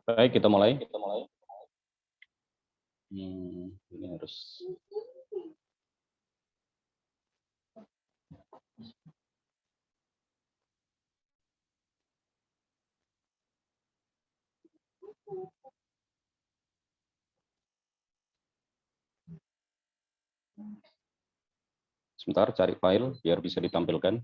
Baik, kita mulai. Ini harus. Sebentar, cari file biar bisa ditampilkan.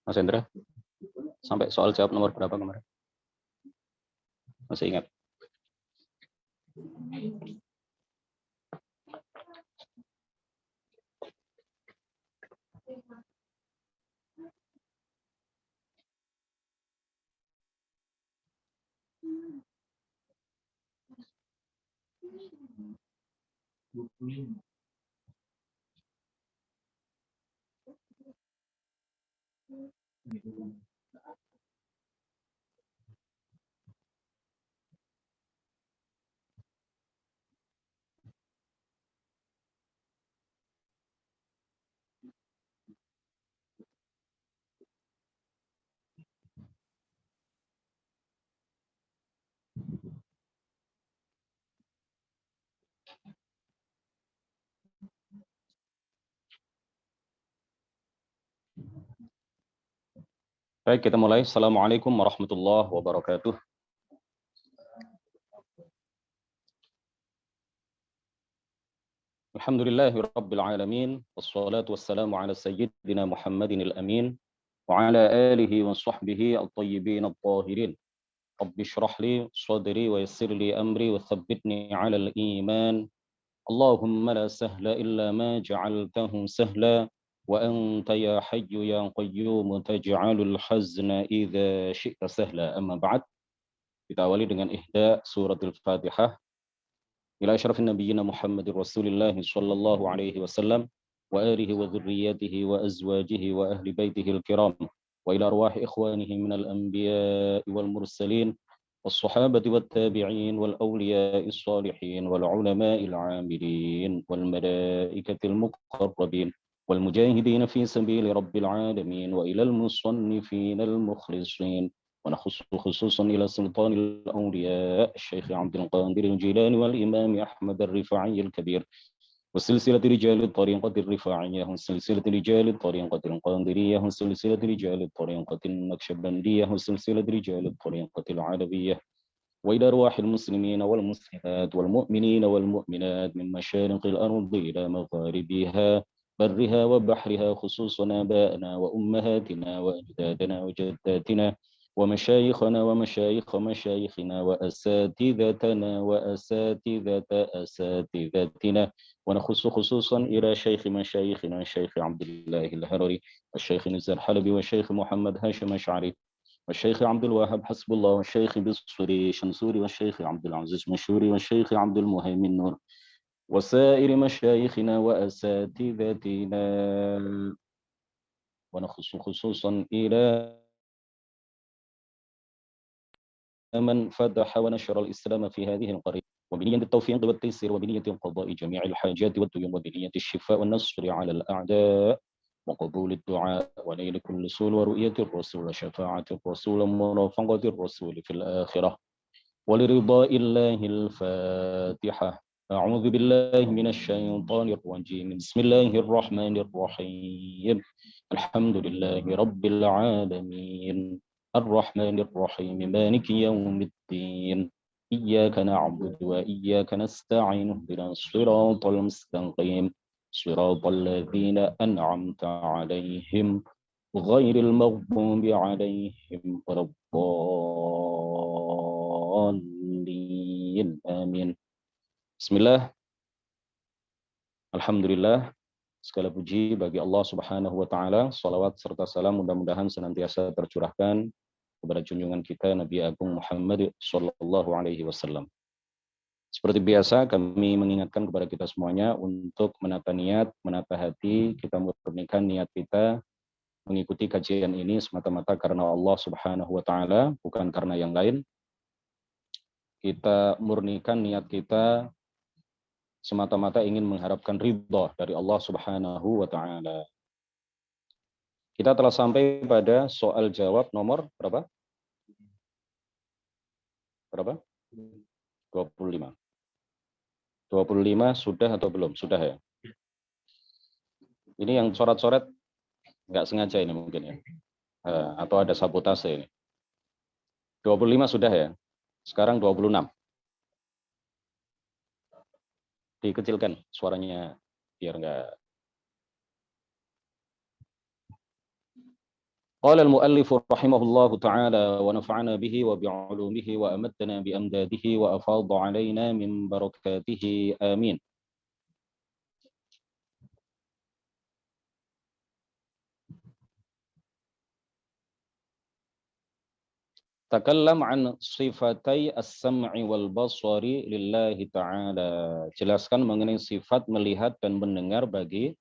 Mas Hendra, sampai soal jawab nomor berapa kemarin? Masih ingat? Baik, kita mulai. Assalamualaikum warahmatullahi wabarakatuh. Alhamdulillahi rabbil alamin. Wassalatu wassalamu ala sayyidina Muhammadin al-amin. Wa ala alihi wa sahbihi al-tayyibin al-tahirin. Rabbi shrah li sadri wa yassir li amri wa thabbitni ala al-iman. Allahumma la sahla illa ma ja'altahu sahla. Wa anta ya hayyu ya qayyum taj'alul hazna idza syi'ta sahla. Amma ba'd. Kita awali dengan ihda suratul Fatihah. Ila asyrafin nabiyyina Muhammadir Rasulillah sallallahu alaihi wasallam wa alihi wa dzurriyyatihi wa azwajihi wa ahli baitihi al-kiram wa ila arwahi ikhwanihi minal anbiya'i wal mursalin والصحابة والتابعين والأولياء الصالحين والعلماء العاملين والملائكة المقربين والمجاهدين في سبيل رب العالمين وإلى المصنفين المخلصين ونخص خصوصا إلى سلطان الأولياء الشيخ عبد القادر الجيلاني والإمام أحمد الرفاعي الكبير وسلسلة رجال الطريقة الرفاعية وسلسلة رجال الطريقة القادرية وسلسلة رجال الطريقة النقشبندية وسلسلة رجال الطريقة العربية وإلى أرواح المسلمين والمسلمات والمؤمنين والمؤمنات من مشارق الأرض إلى مغاربها برها وبحرها خصوصا آبائنا وأمهاتنا وأجدادنا وجداتنا ومشايخنا ومشايخ مشايخنا وأساتذتنا وأساتذة أساتذتنا ونخص خصوصا إلى شيخ مشايخنا الشيخ عبد الله الهرري والشيخ نزار حلبي والشيخ محمد هاشم أشعري والشيخ عبد الوهاب حسب الله، والشيخ بالصري شنصوري، والشيخ عبد العزيز مشهوري، والشيخ عبد المهيمن نور، وسائر مشايخنا وأساتذتنا، ونخص خصوصا إلى من فتح ونشر الإسلام في هذه القرية، وبنية التوفيق والتيسير، وبنية قضاء جميع الحاجات والديون، وبنية الشفاء والنصر على الأعداء، وقبول الدعاء، ونيل كل سول، ورؤية الرسول، وشفاعة الرسول، ومرافقة الرسول في الآخرة، ولرضاء الله. الفاتحة. أعوذ بالله من الشيطان الرجيم. بسم الله الرحمن الرحيم. الحمد لله رب العالمين، الرحمن الرحيم، مالك يوم الدين، إياك نعبد وإياك نستعين، اهدنا الصراط المستقيم، صراط الذين أنعمت عليهم غير المغضوب عليهم ولا الضالين. آمين. Bismillah, Alhamdulillah, segala puji bagi Allah Subhanahu wa Ta'ala. Salawat serta salam mudah-mudahan senantiasa tercurahkan kepada junjungan kita Nabi Agung Muhammad Sallallahu Alaihi Wasallam. Seperti biasa, kami mengingatkan kepada kita semuanya untuk menata niat, menata hati, kita murnikan niat kita mengikuti kajian ini semata-mata karena Allah Subhanahu wa Ta'ala, bukan karena yang lain. Kita murnikan niat kita semata-mata ingin mengharapkan ridha dari Allah Subhanahu wa Ta'ala. Kita telah sampai pada soal jawab nomor berapa? Berapa? 25. 25 sudah atau belum? Sudah ya. Ini yang coret-coret nggak sengaja ini mungkin ya. Atau ada sabotase ini. 25 sudah ya. Sekarang 26. Dikecilkan suaranya biar nggak. Qala al-muallif rahimahullahu ta'ala wa nafa'ana bihi wa bi'ulumihi wa amatna bi amdadihi wa afadha 'alaina min barakatihi. Amin. Takallam an sifatai as-sam'i wal basari lillahi ta'ala. Jelaskan mengenai sifat melihat dan mendengar bagi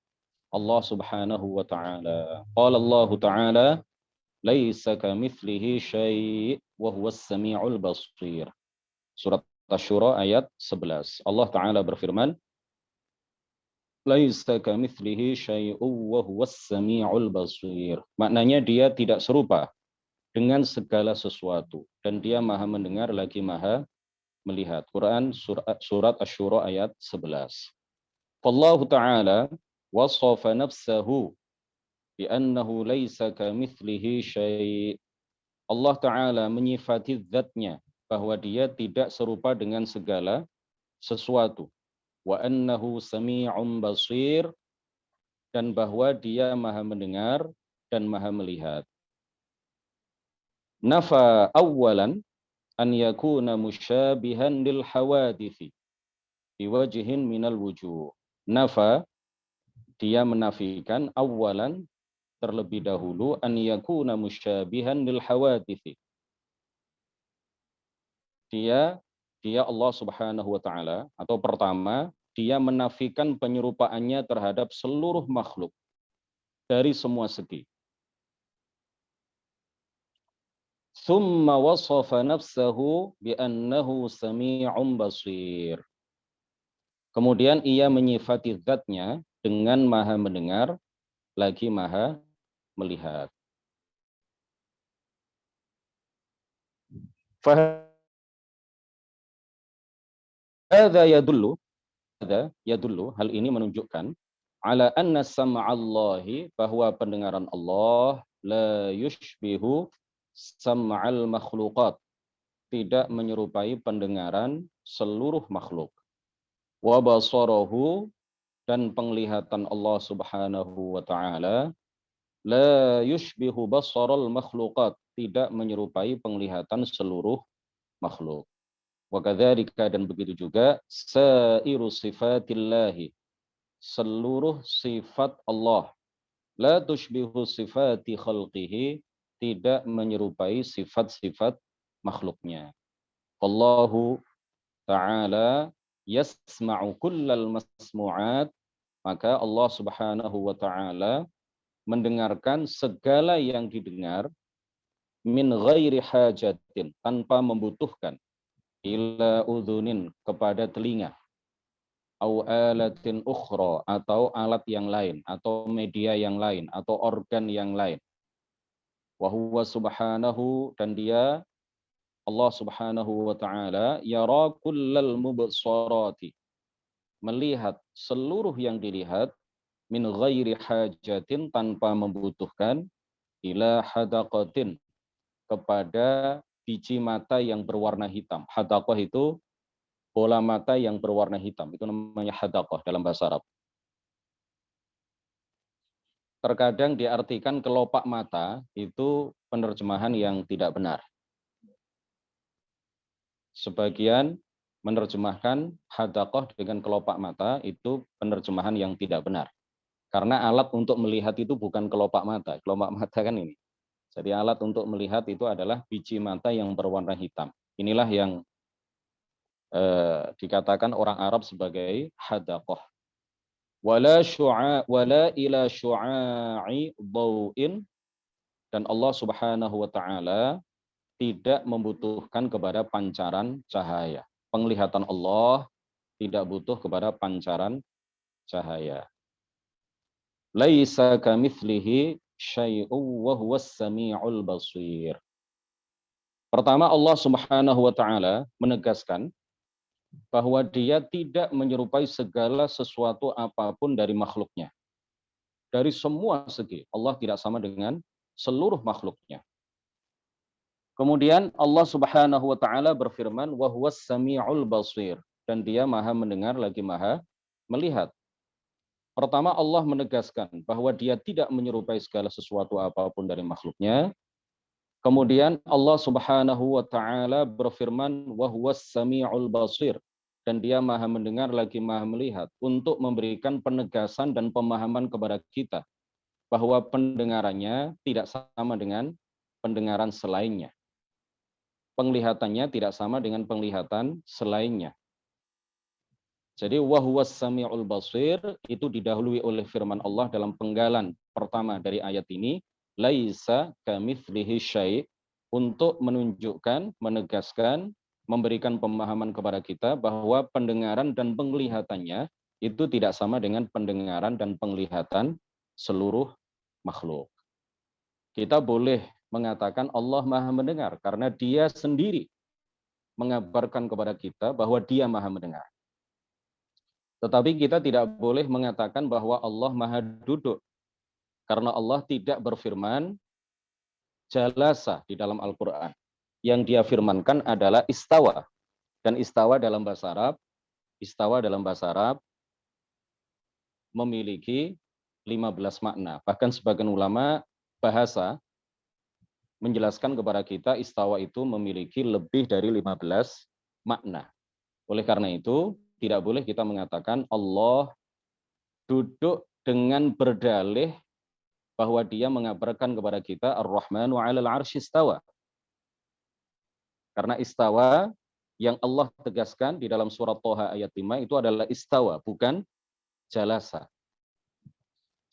Allah Subhanahu wa Ta'ala. Qala Allah Ta'ala, laisa kamitslihi syai' wa huwas sami'ul basir. Surat Asy-Syura ayat 11. Allah Ta'ala berfirman, laisa kamitslihi syai'un wa huwas sami'ul basir. Maknanya dia tidak serupa dengan segala sesuatu dan dia maha mendengar lagi maha melihat. Quran surat Asy-Syura ayat 11. Allah Ta'ala wasafa nafsahu bi annahu laisa kamitslihi syai'. Allah Ta'ala menyifati zatnya bahwa dia tidak serupa dengan segala sesuatu. Wa annahu sami'un basir, dan bahwa dia maha mendengar dan maha melihat. Nafa awalan an yakuna musyabihan lil hawadithi biwajhin minal wujuh. Nafa, dia menafikan, awalan, terlebih dahulu, an yakuna musyabihan lil hawadithi. Dia Allah Subhanahu wa Ta'ala, atau pertama, dia menafikan penyerupaannya terhadap seluruh makhluk dari semua segi. Thumma wasafa nafsahu bi annahu sami'un basir. Kemudian ia menyifati zatnya dengan maha mendengar lagi maha melihat. Hadza yadullu, hal ini menunjukkan ala anna sam'allahi, bahwa pendengaran Allah la yushbihu sam'al makhluqat, tidak menyerupai pendengaran seluruh makhluk. Wa basarahu, dan penglihatan Allah Subhanahu wa Ta'ala la yushbihu basaral makhluqat, tidak menyerupai penglihatan seluruh makhluk. Wa kadzalika, dan begitu juga sairu sifatillahi, seluruh sifat Allah la tushbihu sifati khalqihi, tidak menyerupai sifat-sifat makhluknya. Allahu ta'ala yasma'u kullal masmu'at, maka Allah Subhanahu wa ta'ala mendengarkan segala yang didengar min ghairi hajatin, tanpa membutuhkan, ila udhunin, kepada telinga, au alatin ukhra, atau alat yang lain, atau media yang lain, atau organ yang lain. Wa huwa subhanahu, dan dia Allah Subhanahu wa ta'ala yara kullal mubsarati, melihat seluruh yang dilihat, min ghairi hajatin, tanpa membutuhkan, ila hadaqatin, kepada biji mata yang berwarna hitam. Hadaqah itu bola mata yang berwarna hitam. Itu namanya hadaqah dalam bahasa Arab. Terkadang diartikan kelopak mata, itu penerjemahan yang tidak benar. Sebagian menerjemahkan hadaqah dengan kelopak mata, itu penerjemahan yang tidak benar. Karena alat untuk melihat itu bukan kelopak mata. Kelopak mata kan ini. Jadi alat untuk melihat itu adalah biji mata yang berwarna hitam. Inilah yang dikatakan orang Arab sebagai hadaqah. Wala ila syu'a'i dhau'in, dan Allah Subhanahu wa ta'ala tidak membutuhkan kepada pancaran cahaya. Penglihatan Allah tidak butuh kepada pancaran cahaya. Laisa kamitslihi syai'un wa huwas samiul basir. Pertama, Allah Subhanahu wa ta'ala menegaskan bahwa dia tidak menyerupai segala sesuatu apapun dari makhluknya. Dari semua segi, Allah tidak sama dengan seluruh makhluknya. Kemudian Allah Subhanahu wa ta'ala berfirman, wa huwas samiul basir, dan dia maha mendengar lagi maha melihat. Pertama, Allah menegaskan bahwa dia tidak menyerupai segala sesuatu apapun dari makhluknya. Kemudian Allah Subhanahu wa ta'ala berfirman, wa huwas samiul basir, dan dia maha mendengar lagi maha melihat, untuk memberikan penegasan dan pemahaman kepada kita bahwa pendengarannya tidak sama dengan pendengaran selainnya. Penglihatannya tidak sama dengan penglihatan selainnya. Jadi wa huwas samiul basir itu didahului oleh firman Allah dalam penggalan pertama dari ayat ini, laisa kamitslihi syai', untuk menunjukkan, menegaskan, memberikan pemahaman kepada kita bahwa pendengaran dan penglihatannya itu tidak sama dengan pendengaran dan penglihatan seluruh makhluk. Kita boleh mengatakan Allah maha mendengar karena dia sendiri mengabarkan kepada kita bahwa dia maha mendengar. Tetapi kita tidak boleh mengatakan bahwa Allah maha duduk, karena Allah tidak berfirman jalasa di dalam Al-Quran. Yang dia firmankan adalah istawa. Dan istawa dalam bahasa Arab memiliki 15 makna. Bahkan sebagian ulama bahasa menjelaskan kepada kita istawa itu memiliki lebih dari 15 makna. Oleh karena itu, tidak boleh kita mengatakan Allah duduk dengan berdalih bahwa dia mengabarkan kepada kita Ar-Rahmanu 'alal 'arsy istawa. Karena istawa yang Allah tegaskan di dalam surat Thaha ayat 5 itu adalah istawa, bukan jalasa.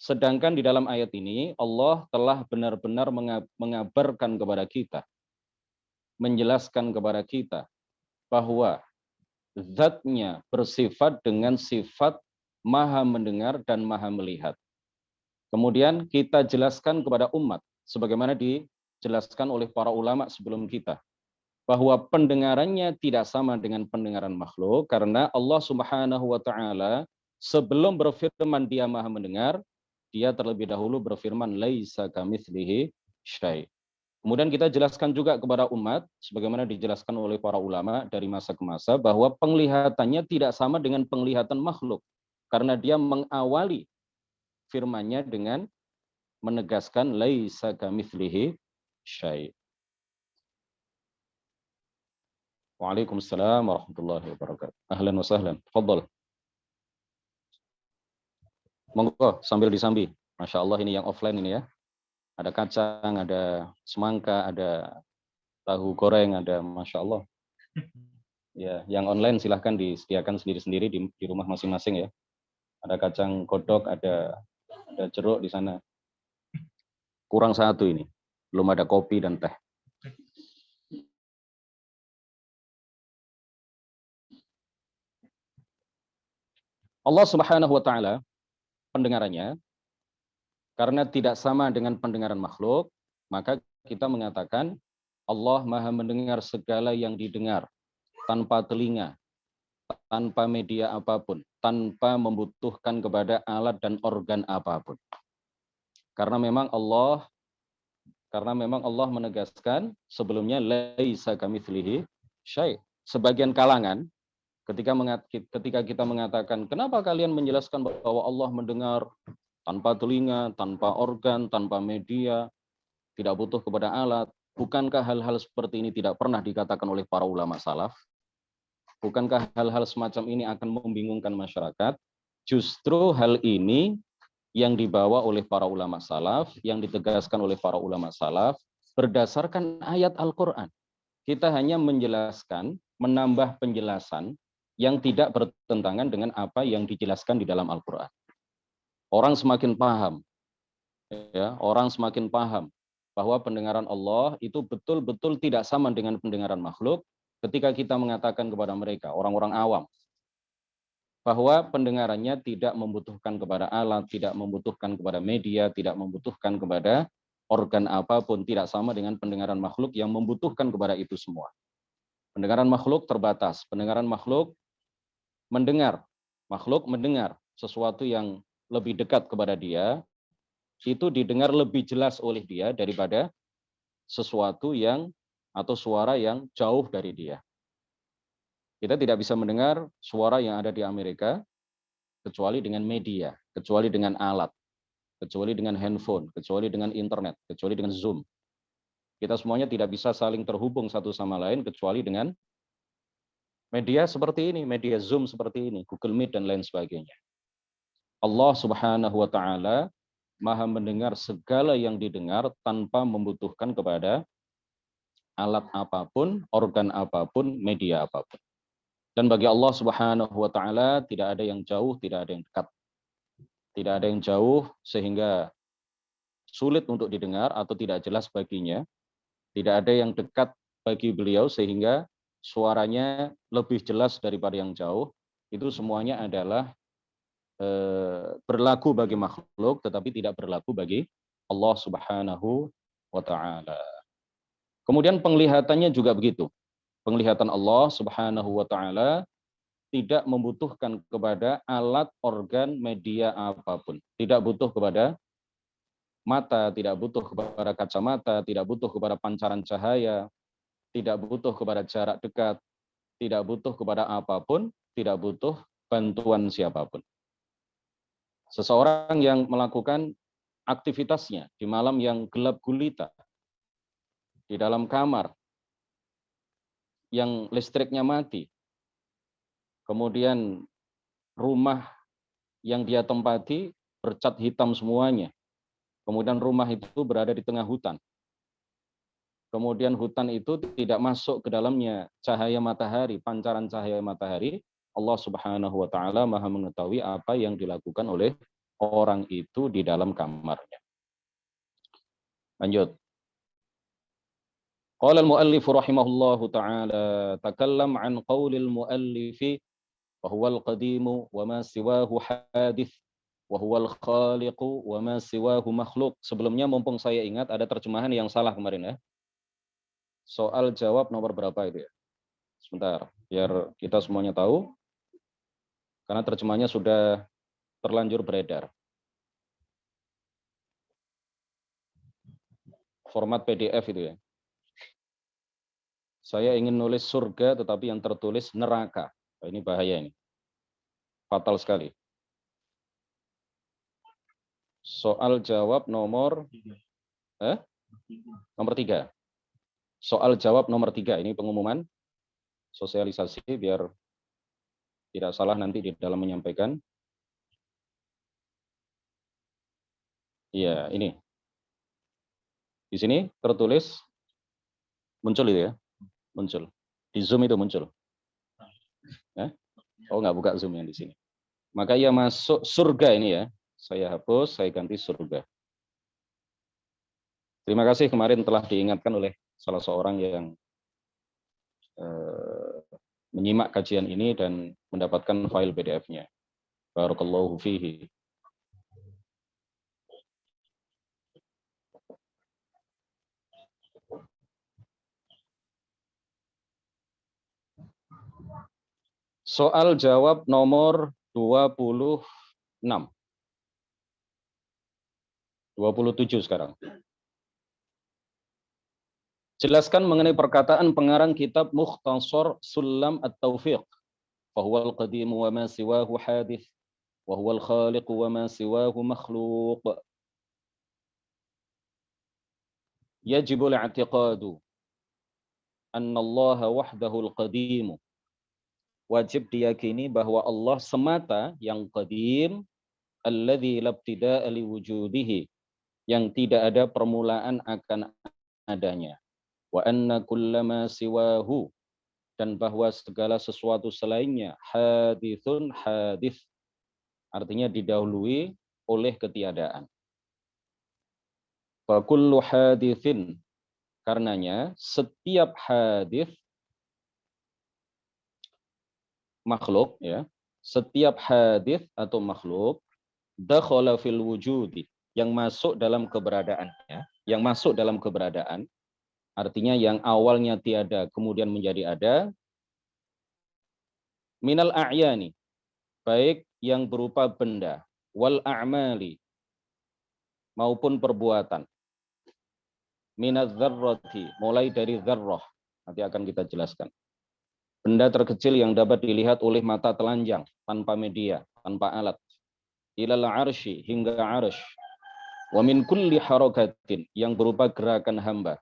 Sedangkan di dalam ayat ini Allah telah benar-benar mengabarkan kepada kita, menjelaskan kepada kita bahwa zatnya bersifat dengan sifat maha mendengar dan maha melihat. Kemudian kita jelaskan kepada umat, sebagaimana dijelaskan oleh para ulama sebelum kita, bahwa pendengarannya tidak sama dengan pendengaran makhluk, karena Allah Subhanahu wa ta'ala sebelum berfirman dia maha mendengar, dia terlebih dahulu berfirman laisa kamitslihi syai'. Kemudian kita jelaskan juga kepada umat, sebagaimana dijelaskan oleh para ulama dari masa ke masa, bahwa penglihatannya tidak sama dengan penglihatan makhluk, karena dia mengawali firman-Nya dengan menegaskan laisa kamitslihi syai'. Waalaikumsalam warahmatullahi wabarakatuh. Ahlan wa sahlan. Tafadhal. Monggo sambil disambi. Masya Allah ini yang offline ini ya. Ada kacang, ada semangka, ada tahu goreng, ada Masya Allah. Ya, yang online silahkan disediakan sendiri-sendiri di rumah masing-masing ya. Ada kacang kodok, ada jeruk di sana. Kurang satu ini, belum ada kopi dan teh. Allah Subhanahu wa taala pendengarannya karena tidak sama dengan pendengaran makhluk, maka kita mengatakan Allah Maha mendengar segala yang didengar tanpa telinga, tanpa media apapun, tanpa membutuhkan kepada alat dan organ apapun. Karena memang Allah menegaskan sebelumnya laisa kamitslihi syai'. Sebagian kalangan ketika kita mengatakan kenapa kalian menjelaskan bahwa Allah mendengar tanpa telinga, tanpa organ, tanpa media, tidak butuh kepada alat, bukankah hal-hal seperti ini tidak pernah dikatakan oleh para ulama salaf? Bukankah hal-hal semacam ini akan membingungkan masyarakat? Justru hal ini yang dibawa oleh para ulama salaf, yang ditegaskan oleh para ulama salaf, berdasarkan ayat Al-Quran. Kita hanya menjelaskan, menambah penjelasan yang tidak bertentangan dengan apa yang dijelaskan di dalam Al-Quran. Orang semakin paham, ya, orang semakin paham bahwa pendengaran Allah itu betul-betul tidak sama dengan pendengaran makhluk ketika kita mengatakan kepada mereka, orang-orang awam, bahwa pendengarannya tidak membutuhkan kepada alat, tidak membutuhkan kepada media, tidak membutuhkan kepada organ apapun, tidak sama dengan pendengaran makhluk yang membutuhkan kepada itu semua. Pendengaran makhluk terbatas, pendengaran makhluk mendengar sesuatu yang lebih dekat kepada dia, itu didengar lebih jelas oleh dia daripada sesuatu yang atau suara yang jauh dari dia. Kita tidak bisa mendengar suara yang ada di Amerika kecuali dengan media, kecuali dengan alat, kecuali dengan handphone, kecuali dengan internet, kecuali dengan Zoom. Kita semuanya tidak bisa saling terhubung satu sama lain kecuali dengan media seperti ini, media Zoom seperti ini, Google Meet dan lain sebagainya. Allah Subhanahu wa taala Maha mendengar segala yang didengar tanpa membutuhkan kepada alat apapun, organ apapun, media apapun. Dan bagi Allah Subhanahu wa taala tidak ada yang jauh, tidak ada yang dekat. Tidak ada yang jauh sehingga sulit untuk didengar atau tidak jelas baginya. Tidak ada yang dekat bagi beliau sehingga suaranya lebih jelas daripada yang jauh. Itu semuanya adalah berlaku bagi makhluk tetapi tidak berlaku bagi Allah Subhanahu wa taala. Kemudian penglihatannya juga begitu. Penglihatan Allah Subhanahu wa taala tidak membutuhkan kepada alat, organ, media apapun. Tidak butuh kepada mata, tidak butuh kepada kacamata, tidak butuh kepada pancaran cahaya, tidak butuh kepada jarak dekat, tidak butuh kepada apapun, tidak butuh bantuan siapapun. Seseorang yang melakukan aktivitasnya di malam yang gelap gulita, di dalam kamar yang listriknya mati, kemudian rumah yang dia tempati bercat hitam semuanya, kemudian rumah itu berada di tengah hutan, kemudian hutan itu tidak masuk ke dalamnya cahaya matahari, pancaran cahaya matahari, Allah Subhanahu wa taala Maha mengetahui apa yang dilakukan oleh orang itu di dalam kamarnya. Lanjut. Qala al-muallif rahimahullahu taala takallam an qaulil muallifi wa huwa al-qadimu wa ma siwahu hadith wa huwa al-khaliqu wa ma siwahu makhluk. Sebelumnya mumpung saya ingat ada terjemahan yang salah kemarin ya. Soal jawab nomor berapa itu ya? Sebentar, biar kita semuanya tahu. Karena terjemahnya sudah terlanjur beredar. Format PDF itu ya. Saya ingin nulis surga tetapi yang tertulis neraka. Nah, ini bahaya ini. Fatal sekali. Soal jawab nomor nomor 3. Soal jawab nomor 3 ini pengumuman sosialisasi biar tidak salah nanti di dalam menyampaikan. Iya, ini. Di sini tertulis muncul itu ya, muncul. Di Zoom itu muncul. Ya? Oh, nggak buka Zoom yang di sini. Maka ia masuk surga ini ya. Saya hapus, saya ganti surga. Terima kasih kemarin telah diingatkan oleh salah seorang yang menyimak kajian ini dan mendapatkan file PDF-nya. Barakallahu fihi. Soal jawab nomor 26. 27 sekarang. Jelaskan mengenai perkataan pengarang kitab Mukhtasar Sulam At-Taufiq. Fahuwal qadimu wa ma siwahu hadith. Wahuwal khaliqu wa ma siwahu makhluq. Yajibul i'tiqadu. Anna Allah wahdahul qadimu. Wajib diyakini bahwa Allah semata yang qadim. Alladzi labtida'a liwujudihi. Yang tidak ada permulaan akan adanya. Wa anna kullama siwahu, dan bahwa segala sesuatu selainnya hadithun hadith, artinya didahului oleh ketiadaan. Fa kullu hadithin, karenanya setiap hadith makhluk ya, setiap hadith atau makhluk dakhala fil wujudi, yang masuk dalam keberadaannya, yang masuk dalam keberadaan, artinya yang awalnya tiada kemudian menjadi ada, minal a'yani, baik yang berupa benda, wal a'mali, maupun perbuatan, minaz dzarrati, mulai dari dzarrah, nanti akan kita jelaskan. Benda terkecil yang dapat dilihat oleh mata telanjang, tanpa media, tanpa alat, ilal arsy, hingga arsy, wa min kulli harakatin, yang berupa gerakan hamba,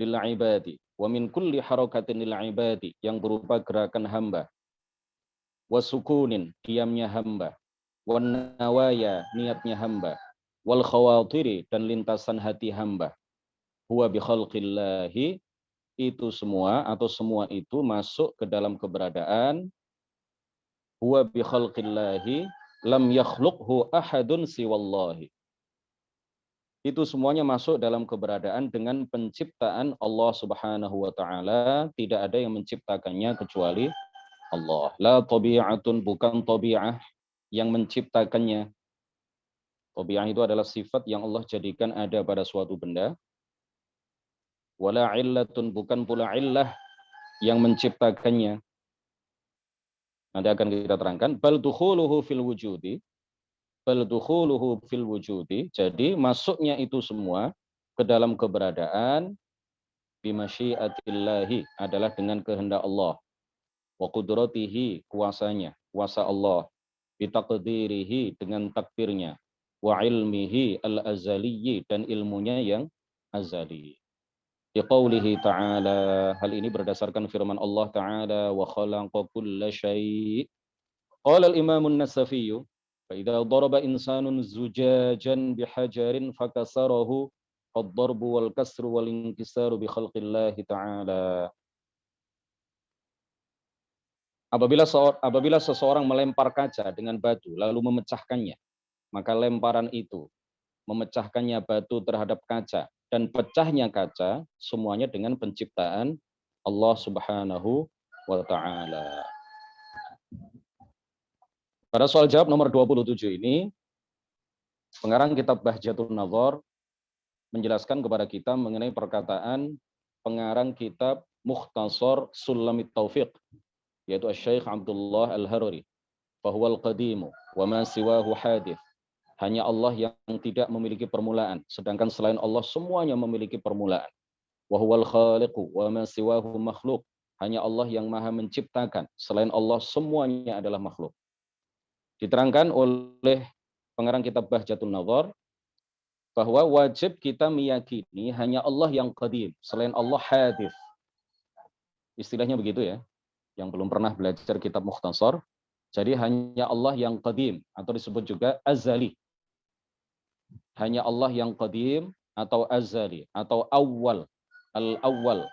lil ibadi, wa min kulli harakatin lil ibadi, yang berupa gerakan hamba, wasukunin, diamnya hamba, wan nawaya, niatnya hamba, wal khawatiri, dan lintasan hati hamba, huwa bi khalqillahi, itu semua atau semua itu masuk ke dalam keberadaan huwa bi khalqillahi lam yakhluqhu ahadun siwallahi. Itu semuanya masuk dalam keberadaan dengan penciptaan Allah Subhanahu wa taala, tidak ada yang menciptakannya kecuali Allah. La tabi'atun, bukan tabi'ah yang menciptakannya. Tabi'ah itu adalah sifat yang Allah jadikan ada pada suatu benda. Wala illatun, bukan pula illah yang menciptakannya. Nanti akan kita terangkan. Bal dukhuluhu fil wujudi. Bal dukhuluhu fil wujudi. Jadi masuknya itu semua ke dalam keberadaan bimasyiatillahi, adalah dengan kehendak Allah. Wa qudratihi, kuasanya, kuasa Allah. Bitaqdirihi, dengan takdirnya. Wa ilmihi al-azaliyyi, dan ilmunya yang azali. Biqaulihi ta'ala, hal ini berdasarkan firman Allah Ta'ala, wa khalaqa kulla syai'. Qala al-Imam an-Nasafi, fa idza daraba insanun zujajan bihajarin fakasarahu, fad-darbu wal kasru wal inkisaru bi khalqillahi ta'ala. Apabila seseorang melempar kaca dengan batu lalu memecahkannya, maka lemparan itu memecahkannya batu terhadap kaca, dan pecahnya kaca semuanya dengan penciptaan Allah Subhanahu wa taala. Pada soal jawab nomor 27 ini, pengarang kitab Bahjatun Nazar menjelaskan kepada kita mengenai perkataan pengarang kitab Mukhtasar Sulamit Taufiq, yaitu Syekh Abdullah Al-Haruri, fahuwal qadimu wa ma siwahu hadith. Hanya Allah yang tidak memiliki permulaan, sedangkan selain Allah semuanya memiliki permulaan. Wa huwal khaliqu wa ma siwahu makhluk. Hanya Allah yang maha menciptakan, selain Allah semuanya adalah makhluk. Diterangkan oleh pengarang kitab Bahjatun Nazar bahwa wajib kita meyakini hanya Allah yang qadim, selain Allah hadith. Istilahnya begitu ya, yang belum pernah belajar kitab Mukhtasar. Jadi hanya Allah yang qadim, atau disebut juga azali. Hanya Allah yang qadim, atau azali atau awal. Al-awwal.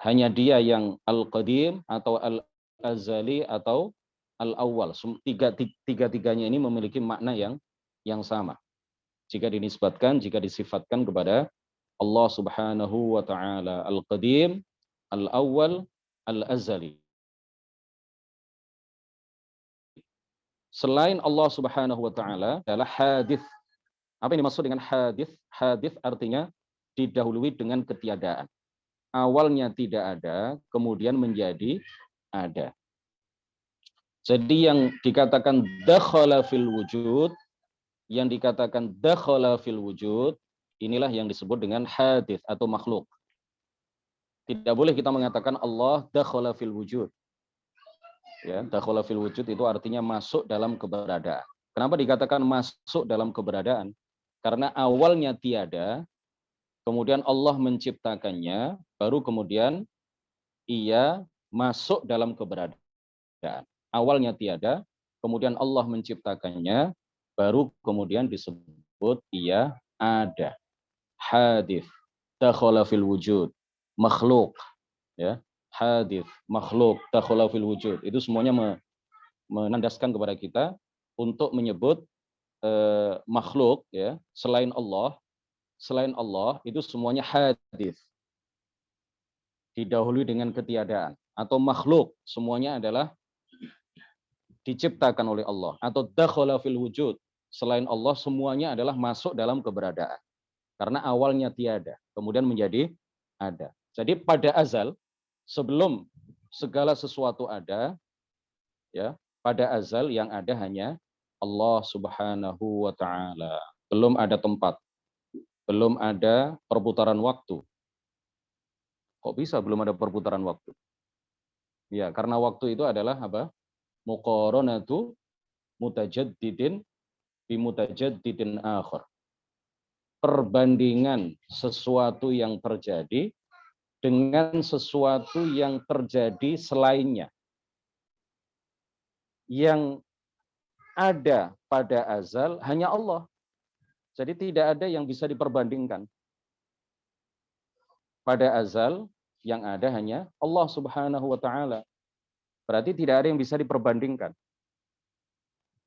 Hanya dia yang al-qadim atau al-azali atau al-awwal. Tiga-tiganya ini memiliki makna yang sama. Jika dinisbatkan, jika disifatkan kepada Allah Subhanahu wa taala, al-qadim, al-awwal, al-azali. Selain Allah Subhanahu wa taala adalah hadits. Apa yang dimaksud dengan hadits? Hadits artinya didahului dengan ketiadaan. Awalnya tidak ada, kemudian menjadi ada. Jadi yang dikatakan dakhala fil wujud, yang dikatakan dakhala fil wujud, inilah yang disebut dengan hadits atau makhluk. Tidak boleh kita mengatakan Allah dakhala fil wujud. Ya, dakhala fil wujud itu artinya masuk dalam keberadaan. Kenapa dikatakan masuk dalam keberadaan? Karena awalnya tiada, kemudian Allah menciptakannya, baru kemudian ia masuk dalam keberadaan. Awalnya tiada, kemudian Allah menciptakannya, baru kemudian disebut ia ada. Hadits, dakhala fil wujud, makhluk, ya. Hadits, makhluk, dakhala fil wujud. Itu semuanya menandaskan kepada kita untuk menyebut makhluk, ya, selain Allah itu semuanya hadits, didahului dengan ketiadaan, atau makhluk semuanya adalah diciptakan oleh Allah, atau dakhala fil wujud, selain Allah semuanya adalah masuk dalam keberadaan karena awalnya tiada kemudian menjadi ada. Jadi pada azal, sebelum segala sesuatu ada, ya, pada azal yang ada hanya Allah Subhanahu wa taala. Belum ada tempat, belum ada perputaran waktu. Kok bisa belum ada perputaran waktu? Ya, karena waktu itu adalah apa? Muqaranatu mutajaddidin bi mutajaddidin akhar. Perbandingan sesuatu yang terjadi dengan sesuatu yang terjadi selainnya. Yang ada pada azal hanya Allah. Jadi tidak ada yang bisa diperbandingkan. Pada azal yang ada hanya Allah Subhanahu wa taala. Berarti tidak ada yang bisa diperbandingkan.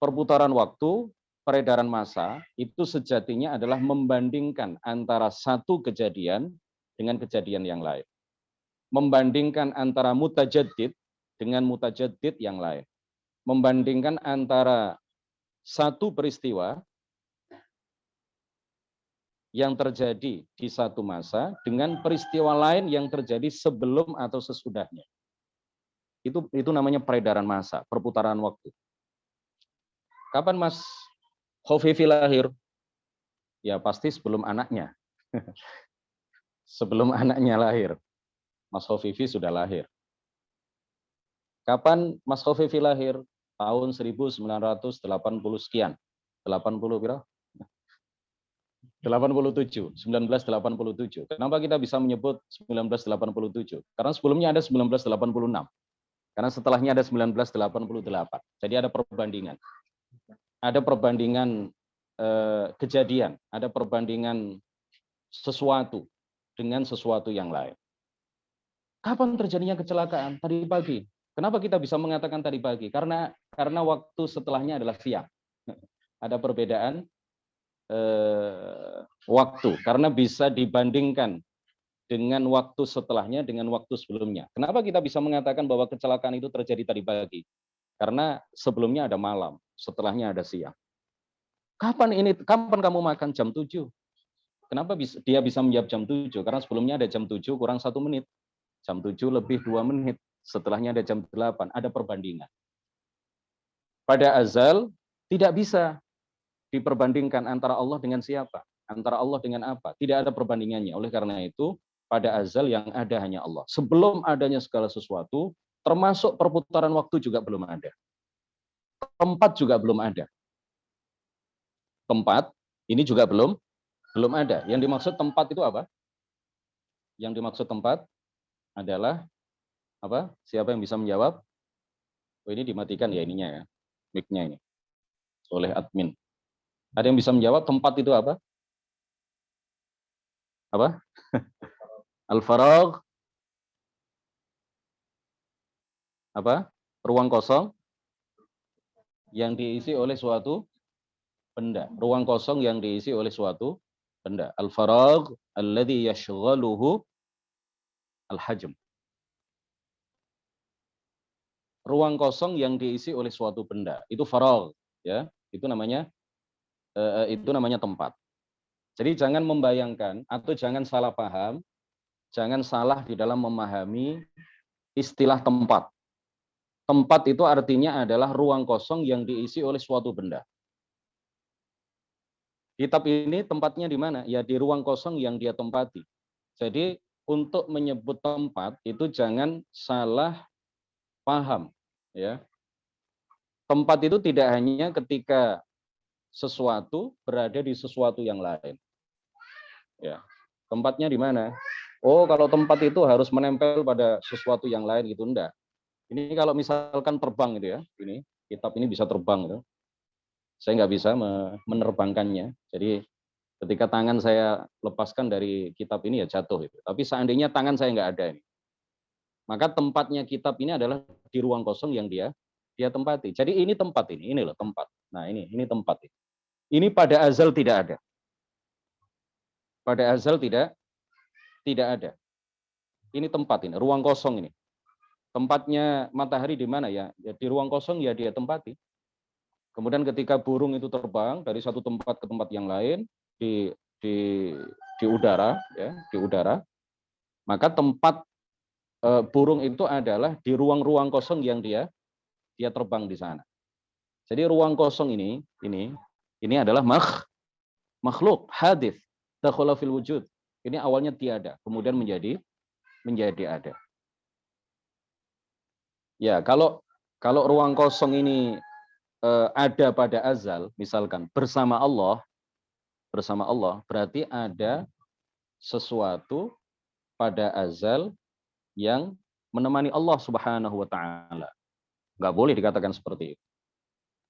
Perputaran waktu, peredaran massa itu sejatinya adalah membandingkan antara satu kejadian dengan kejadian yang lain. Membandingkan antara mutajaddid dengan mutajaddid yang lain. Membandingkan antara satu peristiwa yang terjadi di satu masa dengan peristiwa lain yang terjadi sebelum atau sesudahnya. Itu namanya peredaran massa, perputaran waktu. Kapan Mas Khofifi lahir? Ya pasti sebelum anaknya. Sebelum anaknya lahir. Mas Khofifi sudah lahir. Kapan Mas Khofifi lahir? Tahun 1980 sekian. 80 berapa? 87, 1987. Kenapa kita bisa menyebut 1987? Karena sebelumnya ada 1986. Karena setelahnya ada 1988. Jadi ada perbandingan. Ada perbandingan kejadian, ada perbandingan sesuatu dengan sesuatu yang lain. Kapan terjadinya kecelakaan? Tadi pagi. Kenapa kita bisa mengatakan tadi pagi? Karena waktu setelahnya adalah siang. Ada perbedaan waktu, karena bisa dibandingkan dengan waktu setelahnya dengan waktu sebelumnya. Kenapa kita bisa mengatakan bahwa kecelakaan itu terjadi tadi pagi? Karena sebelumnya ada malam, setelahnya ada siang. Kapan kamu makan jam 7? Kenapa dia bisa menjawab jam 7? Karena sebelumnya ada jam 7 kurang 1 menit. Jam 7 lebih 2 menit. Setelahnya ada jam 8. Ada perbandingan. Pada azal tidak bisa diperbandingkan antara Allah dengan siapa, antara Allah dengan apa. Tidak ada perbandingannya. Oleh karena itu, pada azal yang ada hanya Allah. Sebelum adanya segala sesuatu, termasuk perputaran waktu juga belum ada. Tempat juga belum ada. Tempat ini juga belum ada. Yang dimaksud tempat itu apa? Yang dimaksud tempat adalah apa? Siapa yang bisa menjawab? Oh, ini dimatikan ya ininya ya, mic-nya ini oleh admin. Ada yang bisa menjawab tempat itu apa? Apa? Al-faragh apa? Ruang kosong yang diisi oleh suatu benda. Ruang kosong yang diisi oleh suatu benda. Al-faragh alladhi yashghaluhu al-hajm. Ruang kosong yang diisi oleh suatu benda. Itu faragh, ya. Itu namanya tempat. Jadi jangan membayangkan atau jangan salah paham, jangan salah di dalam memahami istilah tempat. Tempat itu artinya adalah ruang kosong yang diisi oleh suatu benda. Kitab ini tempatnya di mana? Ya di ruang kosong yang dia tempati. Jadi untuk menyebut tempat itu jangan salah paham, ya. Tempat itu tidak hanya ketika sesuatu berada di sesuatu yang lain. Ya. Tempatnya di mana? Oh, kalau tempat itu harus menempel pada sesuatu yang lain gitu, enggak. Ini kalau misalkan terbang gitu ya, ini kitab ini bisa terbang gitu. Saya nggak bisa menerbangkannya. Jadi ketika tangan saya lepaskan dari kitab ini ya jatuh itu. Tapi seandainya tangan saya nggak ada ini, maka tempatnya kitab ini adalah di ruang kosong yang dia tempati. Jadi ini tempat ini loh tempat. Nah ini tempat. Ini pada azal tidak ada. Pada azal tidak ada. Ini tempat ini, ruang kosong ini. Tempatnya matahari di mana ya? Ya di ruang kosong ya dia tempati. Kemudian ketika burung itu terbang dari satu tempat ke tempat yang lain di di di udara ya, di udara, maka tempat burung itu adalah di ruang-ruang kosong yang dia terbang di sana. Jadi ruang kosong ini adalah makhluk hadis dakhala fil wujud. Ini awalnya tiada, kemudian menjadi ada. Ya, kalau ruang kosong ini ada pada azal, misalkan bersama Allah, berarti ada sesuatu pada azal yang menemani Allah Subhanahu wa taala. Nggak boleh dikatakan seperti itu.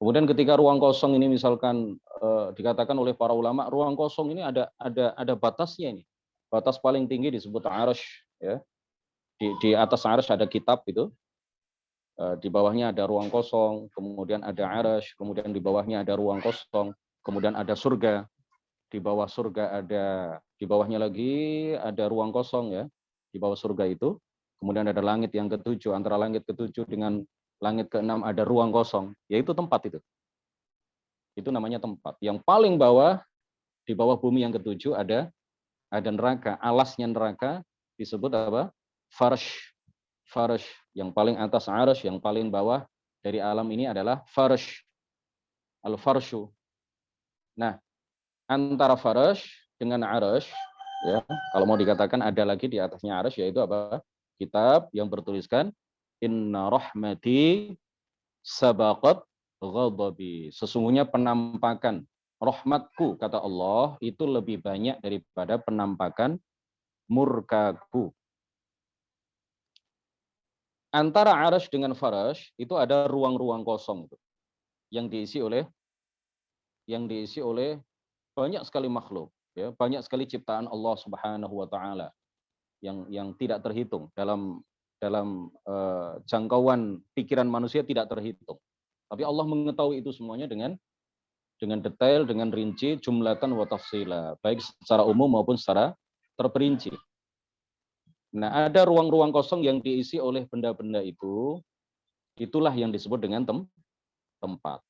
Kemudian ketika ruang kosong ini misalkan dikatakan oleh para ulama, ruang kosong ini ada batasnya ini. Batas paling tinggi disebut arsy, ya. Di atas arsy ada kitab itu. Di bawahnya ada ruang kosong, kemudian ada arsy, kemudian di bawahnya ada ruang kosong, kemudian ada surga. Di bawah surga di bawahnya lagi ada ruang kosong ya. Di bawah surga itu. Kemudian ada langit yang ketujuh, antara langit ketujuh dengan langit keenam ada ruang kosong, yaitu tempat itu. Itu namanya tempat. Yang paling bawah, di bawah bumi yang ketujuh ada neraka. Alasnya neraka disebut apa? Farsh. Farsh. Yang paling atas arsh, yang paling bawah dari alam ini adalah farsh. Al-farshu. Nah, antara farsh dengan arsh, ya, kalau mau dikatakan ada lagi di atasnya arsh, yaitu apa? Kitab yang bertuliskan Inna rahmati sabaqat ghadabi. Sesungguhnya penampakan rahmatku, kata Allah, itu lebih banyak daripada penampakan murkaku. Antara arash dengan farash itu ada ruang-ruang kosong yang diisi oleh banyak sekali makhluk, ya, banyak sekali ciptaan Allah Subhanahu wa taala yang tidak terhitung dalam jangkauan pikiran manusia tidak terhitung. Tapi Allah mengetahui itu semuanya dengan detail, dengan rinci, jumlatan wa tafsila, baik secara umum maupun secara terperinci. Nah, ada ruang-ruang kosong yang diisi oleh benda-benda itu, itulah yang disebut dengan tempat.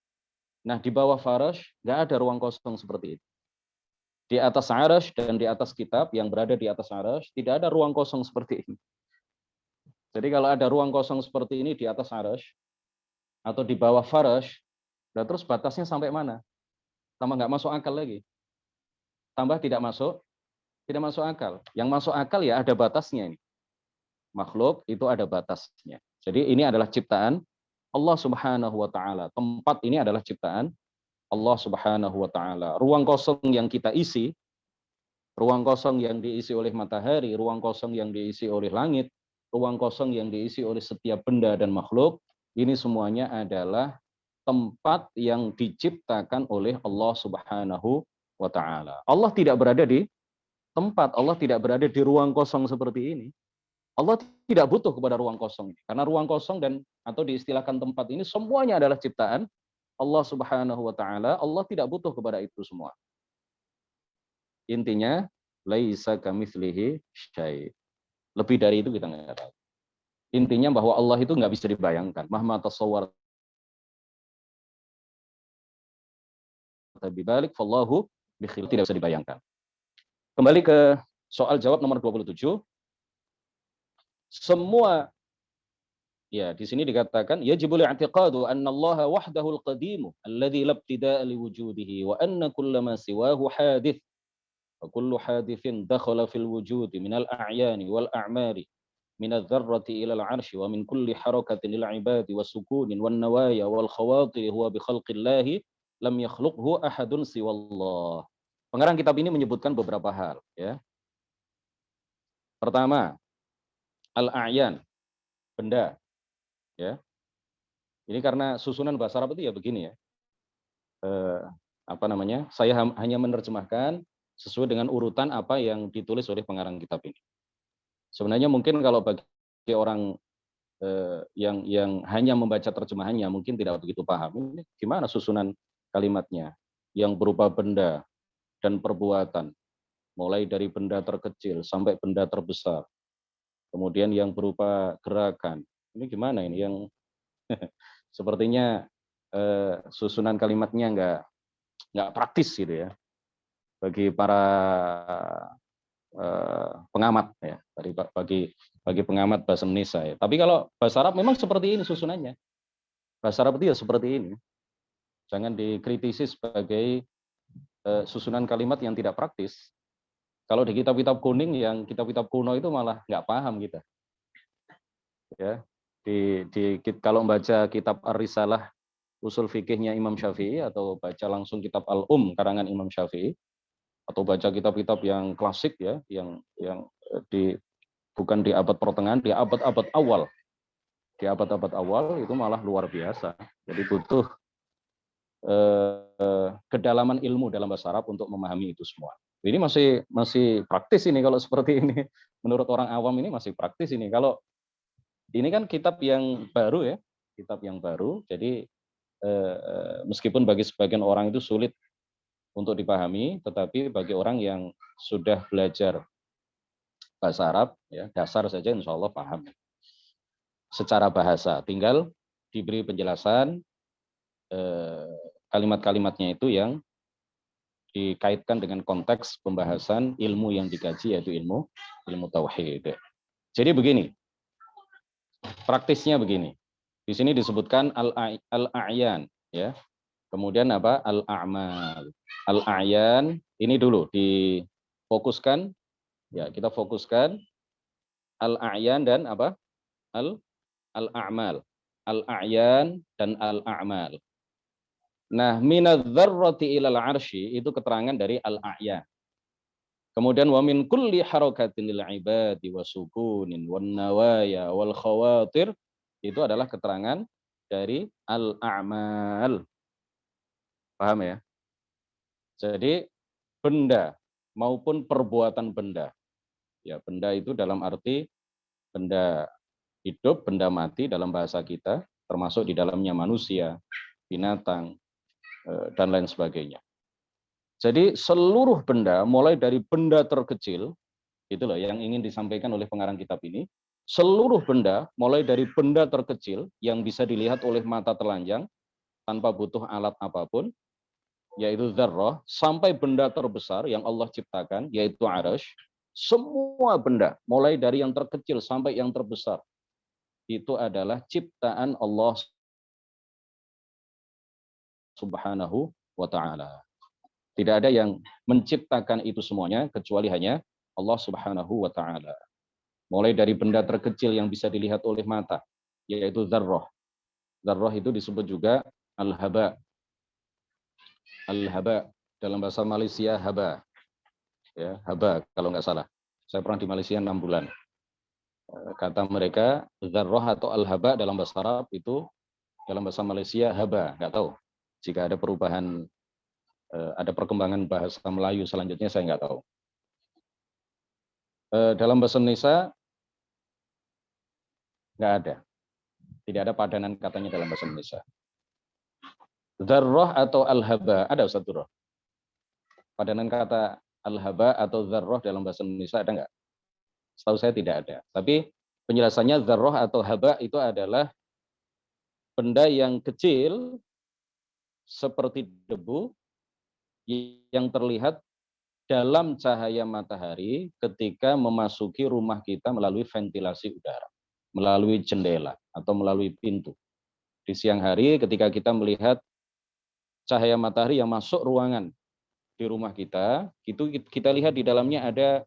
Nah, di bawah farash nggak ada ruang kosong seperti itu. Di atas arash dan di atas kitab yang berada di atas arash tidak ada ruang kosong seperti ini. Jadi kalau ada ruang kosong seperti ini di atas arash atau di bawah farash, nah terus batasnya sampai mana? Tambah nggak masuk akal lagi. Tambah tidak masuk akal. Yang masuk akal ya ada batasnya ini. Makhluk itu ada batasnya. Jadi ini adalah ciptaan Allah Subhanahu wa taala. Tempat ini adalah ciptaan Allah Subhanahu wa taala. Ruang kosong yang kita isi, ruang kosong yang diisi oleh matahari, ruang kosong yang diisi oleh langit, ruang kosong yang diisi oleh setiap benda dan makhluk, ini semuanya adalah tempat yang diciptakan oleh Allah Subhanahu wa taala. Allah tidak berada di tempat. Allah tidak berada di ruang kosong seperti ini. Allah tidak butuh kepada ruang kosong ini. Karena ruang kosong dan atau diistilahkan tempat ini semuanya adalah ciptaan Allah Subhanahu wa taala. Allah tidak butuh kepada itu semua. Intinya laisa kamitslihi syai'. Lebih dari itu kita nggak tahu. Intinya bahwa Allah itu nggak bisa dibayangkan. Mahma tasawwar bibalik fallahu bikhil, tidak bisa dibayangkan. Kembali ke soal jawab nomor 27. Semua ya di sini dikatakan yajibul i'tiqadu anna Allah wahdahul qadimu alladzi la ibtida'a liwujudihi wa anna kullama siwahu hadits wa kullu haditsin dakhala fil wujudi minal a'yani wal a'mari min adh-dharrati ila al-'arsy wa min kulli harakatin lil 'ibadi wa sukunin wan nawaya wal khawatir huwa bi khalqillahi lam yakhluqhu ahadun siwallah. Pengarang kitab ini menyebutkan beberapa hal ya. Pertama, al-a'yan, benda ya. Ini karena susunan bahasa Arab itu ya begini ya. Saya hanya menerjemahkan sesuai dengan urutan apa yang ditulis oleh pengarang kitab ini. Sebenarnya mungkin kalau bagi orang yang hanya membaca terjemahannya mungkin tidak begitu paham. Ini gimana susunan kalimatnya yang berupa benda dan perbuatan, mulai dari benda terkecil sampai benda terbesar. Kemudian yang berupa gerakan. Ini gimana ini yang sepertinya susunan kalimatnya nggak praktis gitu ya bagi para pengamat ya, bagi pengamat bahasa Indonesia ya. Tapi kalau bahasa Arab memang seperti ini susunannya. Bahasa Arab itu ya seperti ini. Jangan dikritisi sebagai susunan kalimat yang tidak praktis. Kalau di kitab-kitab kuning, yang kitab-kitab kuno itu malah nggak paham kita. Ya, kalau membaca kitab Ar-Risalah usul fikihnya Imam Syafi'i atau baca langsung kitab Al-Um karangan Imam Syafi'i atau baca kitab-kitab yang klasik ya, yang bukan di abad pertengahan, di abad-abad awal. Di abad-abad awal itu malah luar biasa. Jadi butuh kedalaman ilmu dalam bahasa Arab untuk memahami itu semua. Ini masih praktis ini kalau seperti ini. Menurut orang awam ini masih praktis ini. Kalau ini kan kitab yang baru ya, kitab yang baru. Jadi meskipun bagi sebagian orang itu sulit untuk dipahami, tetapi bagi orang yang sudah belajar bahasa Arab, ya dasar saja insya Allah paham. Secara bahasa, tinggal diberi penjelasan kalimat-kalimatnya itu yang dikaitkan dengan konteks pembahasan ilmu yang dikaji, yaitu ilmu tauhid. Jadi begini, praktisnya begini. Di sini disebutkan al-a'yan, ya. Kemudian apa? Al-a'mal. Al-a'yan ini dulu difokuskan, ya kita fokuskan al-a'yan dan apa? Al-a'mal. Al-a'yan dan al-a'mal. Nah, minadz-dzarrati ilal arsy itu keterangan dari al-a'yan. Kemudian wa min kulli harakatin lil ibadi wa sukunin wan nawaya wal khawatir itu adalah keterangan dari al-a'mal. Paham ya? Jadi benda maupun perbuatan benda. Ya, benda itu dalam arti benda hidup, benda mati dalam bahasa kita, termasuk di dalamnya manusia, binatang, dan lain sebagainya. Jadi seluruh benda, mulai dari benda terkecil, itulah yang ingin disampaikan oleh pengarang kitab ini, seluruh benda, mulai dari benda terkecil yang bisa dilihat oleh mata telanjang, tanpa butuh alat apapun, yaitu dzarrah, sampai benda terbesar yang Allah ciptakan, yaitu arasy, semua benda, mulai dari yang terkecil sampai yang terbesar, itu adalah ciptaan Allah Subhanahu wa ta'ala. Tidak ada yang menciptakan itu semuanya kecuali hanya Allah Subhanahu wa ta'ala. Mulai dari benda terkecil yang bisa dilihat oleh mata, yaitu dzarrah. Dzarrah itu disebut juga al-haba. Al-haba dalam bahasa Malaysia haba. Ya, haba kalau nggak salah. Saya pernah di Malaysia 6 bulan. Kata mereka dzarrah atau al-haba dalam bahasa Arab itu, dalam bahasa Malaysia haba, nggak tahu. Jika ada perubahan, ada perkembangan bahasa Melayu selanjutnya saya nggak tahu. Dalam bahasa Indonesia nggak ada. Tidak ada padanan katanya dalam bahasa Indonesia. Dzarrah atau al-haba, ada Ustaz Durrah? Padanan kata al-haba atau dzarrah dalam bahasa Indonesia ada nggak? Setahu saya tidak ada. Tapi penjelasannya dzarrah atau haba itu adalah benda yang kecil seperti debu yang terlihat dalam cahaya matahari ketika memasuki rumah kita melalui ventilasi udara, melalui jendela atau melalui pintu. Di siang hari ketika kita melihat cahaya matahari yang masuk ruangan di rumah kita, itu kita lihat di dalamnya ada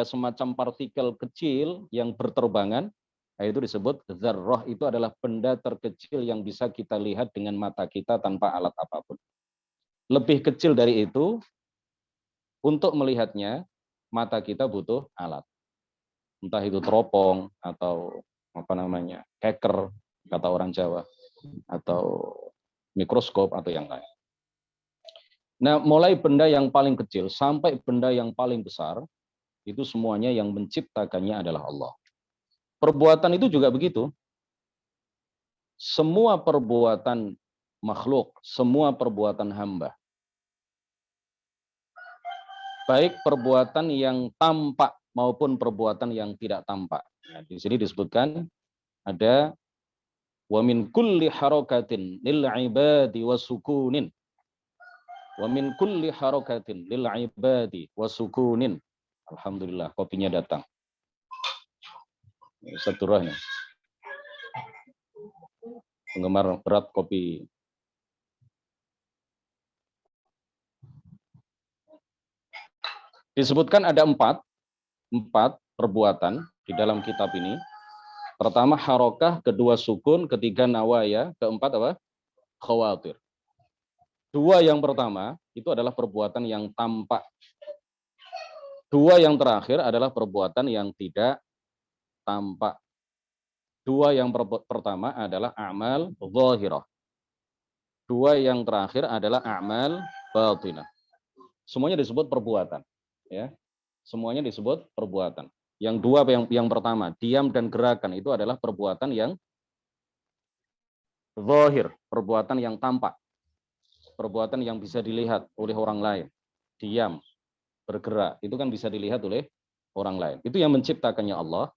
semacam partikel kecil yang berterbangan. Nah, itu disebut dzarrah. Itu adalah benda terkecil yang bisa kita lihat dengan mata kita tanpa alat apapun. Lebih kecil dari itu, untuk melihatnya mata kita butuh alat. Entah itu teropong atau apa namanya, hacker kata orang Jawa, atau mikroskop atau yang lain. Nah, mulai benda yang paling kecil sampai benda yang paling besar, itu semuanya yang menciptakannya adalah Allah. Perbuatan itu juga begitu. Semua perbuatan makhluk, semua perbuatan hamba, baik perbuatan yang tampak maupun perbuatan yang tidak tampak. Nah, di sini disebutkan ada wa min kulli harakatin lil ibadi wasukunin. Wa min kulli harakatin lil ibadi wasukunin. Alhamdulillah, kopinya datang. Ustaz Durrah ya. Penggemar berat kopi. Disebutkan ada empat perbuatan di dalam kitab ini. Pertama harokah, kedua sukun, ketiga nawaya, keempat apa? Khawatir. Dua yang pertama itu adalah perbuatan yang tampak. Dua yang terakhir adalah perbuatan yang tidak tampak. Dua yang pertama adalah amal zahirah. Dua yang terakhir adalah amal batinah. Semuanya disebut perbuatan, ya. Semuanya disebut perbuatan. Yang dua yang pertama, diam dan gerakan itu adalah perbuatan yang zahir, perbuatan yang tampak. Perbuatan yang bisa dilihat oleh orang lain. Diam, bergerak, itu kan bisa dilihat oleh orang lain. Itu yang menciptakannya Allah.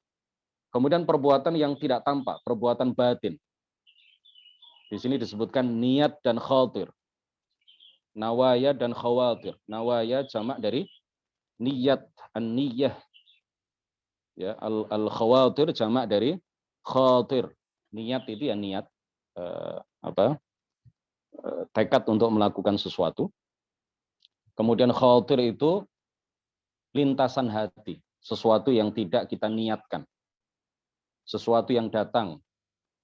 Kemudian perbuatan yang tidak tampak, perbuatan batin. Di sini disebutkan niat dan khawatir. Nawaya dan khawatir. Nawaya jamak dari niat, an-niyah. Ya, al-khawatir jamak dari khawatir. Niat itu ya niat tekad untuk melakukan sesuatu. Kemudian khawatir itu lintasan hati, sesuatu yang tidak kita niatkan. Sesuatu yang datang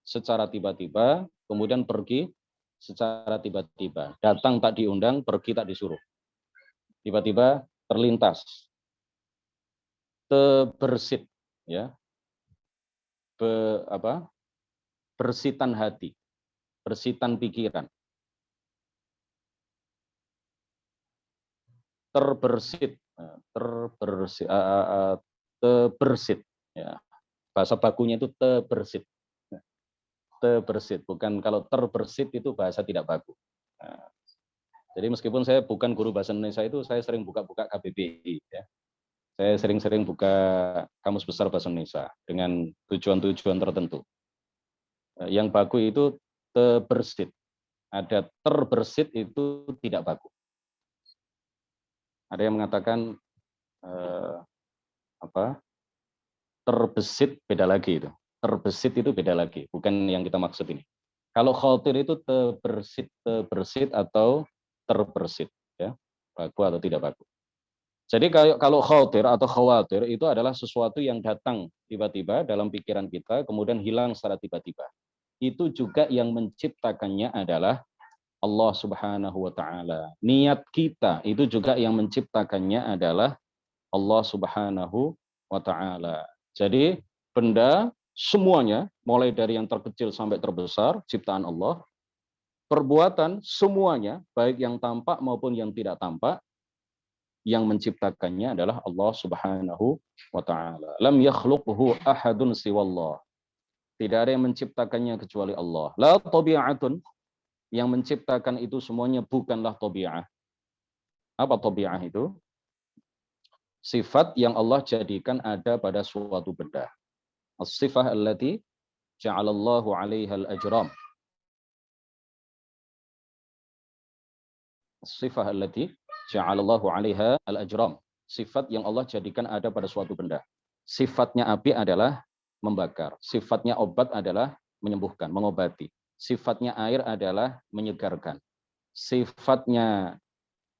secara tiba-tiba, kemudian pergi secara tiba-tiba. Datang tak diundang, pergi tak disuruh. Tiba-tiba terlintas. Terbersit, ya. Bersitan hati, bersitan pikiran. Terbersit, terbersit, ya. Bahasa bakunya itu terbersit. Terbersit, bukan kalau terbersit itu bahasa tidak baku. Nah, jadi meskipun saya bukan guru bahasa Indonesia itu, saya sering buka-buka KBBI. Ya. Saya sering-sering buka Kamus Besar Bahasa Indonesia dengan tujuan-tujuan tertentu. Yang baku itu terbersit. Ada terbersit itu tidak baku. Ada yang mengatakan terbesit beda lagi itu. Terbesit itu beda lagi, bukan yang kita maksud ini. Kalau khawatir itu terbersit atau terbersit, ya, baku atau tidak baku. Jadi kalau khawatir atau khawatir itu adalah sesuatu yang datang tiba-tiba dalam pikiran kita, kemudian hilang secara tiba-tiba. Itu juga yang menciptakannya adalah Allah Subhanahu wa Ta'ala. Niat kita itu juga yang menciptakannya adalah Allah Subhanahu wa Ta'ala. Jadi benda semuanya, mulai dari yang terkecil sampai terbesar, ciptaan Allah. Perbuatan semuanya, baik yang tampak maupun yang tidak tampak, yang menciptakannya adalah Allah Subhanahu wa taala. Lam yakhluqhu ahadun siwallah. Tidak ada yang menciptakannya kecuali Allah. La tabi'atun, yang menciptakan itu semuanya bukanlah tabi'ah. Apa tabi'ah itu? Sifat yang Allah jadikan ada pada suatu benda. As-sifah allati ja'alallahu 'alaiha al-ajram. As-sifah allati ja'alallahu 'alaiha al-ajram. Sifat yang Allah jadikan ada pada suatu benda. Sifatnya api adalah membakar. Sifatnya obat adalah menyembuhkan, mengobati. Sifatnya air adalah menyegarkan. Sifatnya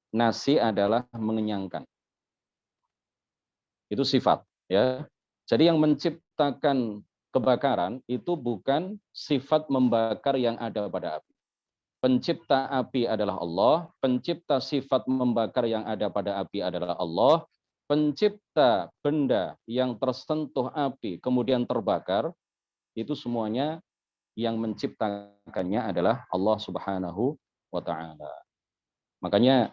nasi adalah mengenyangkan. Itu sifat, ya. Jadi yang menciptakan kebakaran itu bukan sifat membakar yang ada pada api. Pencipta api adalah Allah, pencipta sifat membakar yang ada pada api adalah Allah, pencipta benda yang tersentuh api kemudian terbakar, itu semuanya yang menciptakannya adalah Allah Subhanahu wa taala. Makanya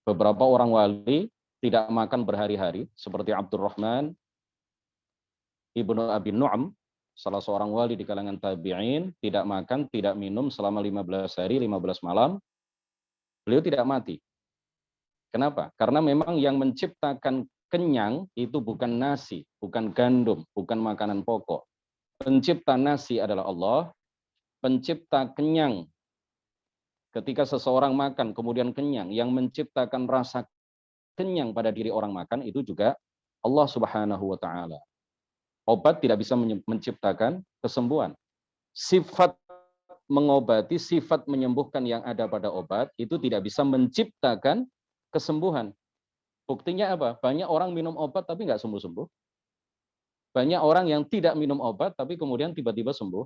beberapa orang wali tidak makan berhari-hari seperti Abdurrahman Ibnu Abi Nu'am, salah seorang wali di kalangan tabi'in, tidak makan, tidak minum selama 15 hari, 15 malam, beliau tidak mati. Kenapa? Karena memang yang menciptakan kenyang itu bukan nasi, bukan gandum, bukan makanan pokok. Pencipta nasi adalah Allah, pencipta kenyang. Ketika seseorang makan kemudian kenyang, yang menciptakan rasa kenyang pada diri orang makan itu juga Allah Subhanahu wa taala. Obat tidak bisa menciptakan kesembuhan. Sifat mengobati, sifat menyembuhkan yang ada pada obat itu tidak bisa menciptakan kesembuhan. Buktinya apa? Banyak orang minum obat tapi nggak sembuh-sembuh. Banyak orang yang tidak minum obat tapi kemudian tiba-tiba sembuh.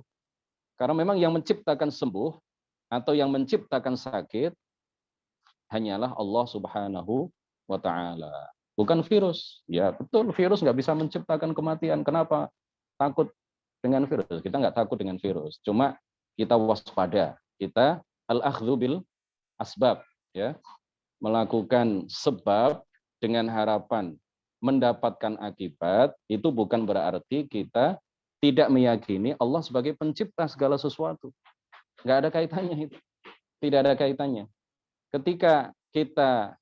Karena memang yang menciptakan sembuh atau yang menciptakan sakit hanyalah Allah Subhanahu wa taala. Bukan virus. Ya betul, virus nggak bisa menciptakan kematian. Kenapa? Takut dengan virus. Kita nggak takut dengan virus. Cuma kita waspada. Kita al-akhdhu bil asbab. Ya. Melakukan sebab dengan harapan mendapatkan akibat, itu bukan berarti kita tidak meyakini Allah sebagai pencipta segala sesuatu. Nggak ada kaitannya itu. Tidak ada kaitannya. Ketika kita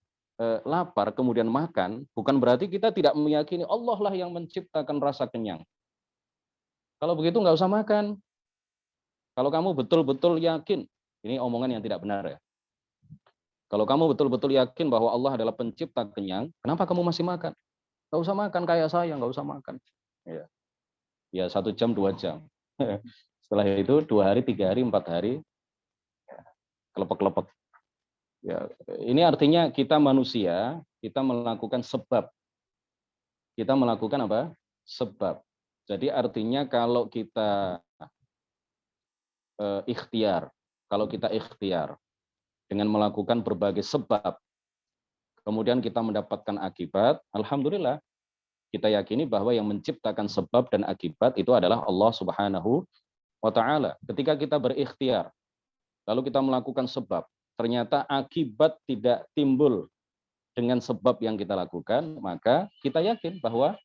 lapar kemudian makan, bukan berarti kita tidak meyakini Allah lah yang menciptakan rasa kenyang. Kalau begitu nggak usah makan. Kalau kamu betul-betul yakin, ini omongan yang tidak benar ya. Kalau kamu betul-betul yakin bahwa Allah adalah pencipta kenyang, kenapa kamu masih makan? Nggak usah makan kayak saya, nggak usah makan. Ya 1 jam, 2 jam. Setelah itu 2 hari, 3 hari, 4 hari, kelepek-kelepek. Ya, ini artinya kita manusia, kita melakukan sebab. Kita melakukan apa? Sebab. Jadi artinya kalau kita ikhtiar, kalau kita ikhtiar dengan melakukan berbagai sebab, kemudian kita mendapatkan akibat, alhamdulillah, kita yakini bahwa yang menciptakan sebab dan akibat itu adalah Allah Subhanahu wa taala. Ketika kita berikhtiar, lalu kita melakukan sebab, ternyata akibat tidak timbul dengan sebab yang kita lakukan, maka kita yakin bahwa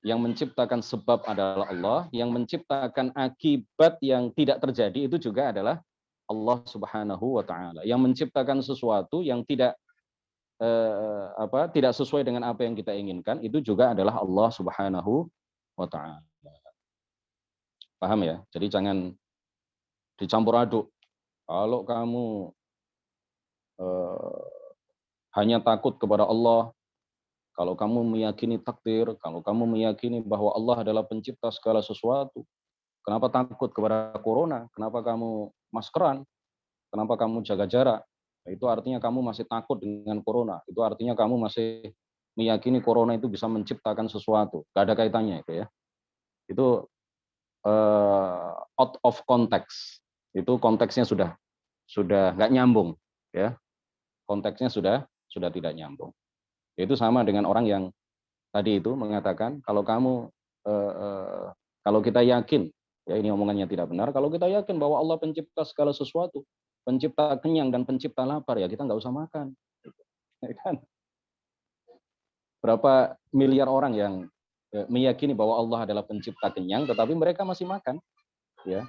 yang menciptakan sebab adalah Allah, yang menciptakan akibat yang tidak terjadi itu juga adalah Allah Subhanahu wa taala. Yang menciptakan sesuatu yang tidak tidak sesuai dengan apa yang kita inginkan itu juga adalah Allah Subhanahu wa taala. Paham ya? Jadi jangan dicampur aduk. Kalau kamu hanya takut kepada Allah, kalau kamu meyakini takdir, kalau kamu meyakini bahwa Allah adalah pencipta segala sesuatu, kenapa takut kepada corona? Kenapa kamu maskeran? Kenapa kamu jaga jarak? Itu artinya kamu masih takut dengan corona. Itu artinya kamu masih meyakini corona itu bisa menciptakan sesuatu. Gak ada kaitannya itu ya. Itu out of context. Itu konteksnya sudah nggak nyambung ya. Konteksnya sudah tidak nyambung. Itu sama dengan orang yang tadi itu mengatakan kalau kamu kalau kita yakin, ya ini omongannya tidak benar, kalau kita yakin bahwa Allah pencipta segala sesuatu, pencipta kenyang dan pencipta lapar, ya kita nggak usah makan. Ya kan? Berapa miliar orang yang meyakini bahwa Allah adalah pencipta kenyang, tetapi mereka masih makan. Ya,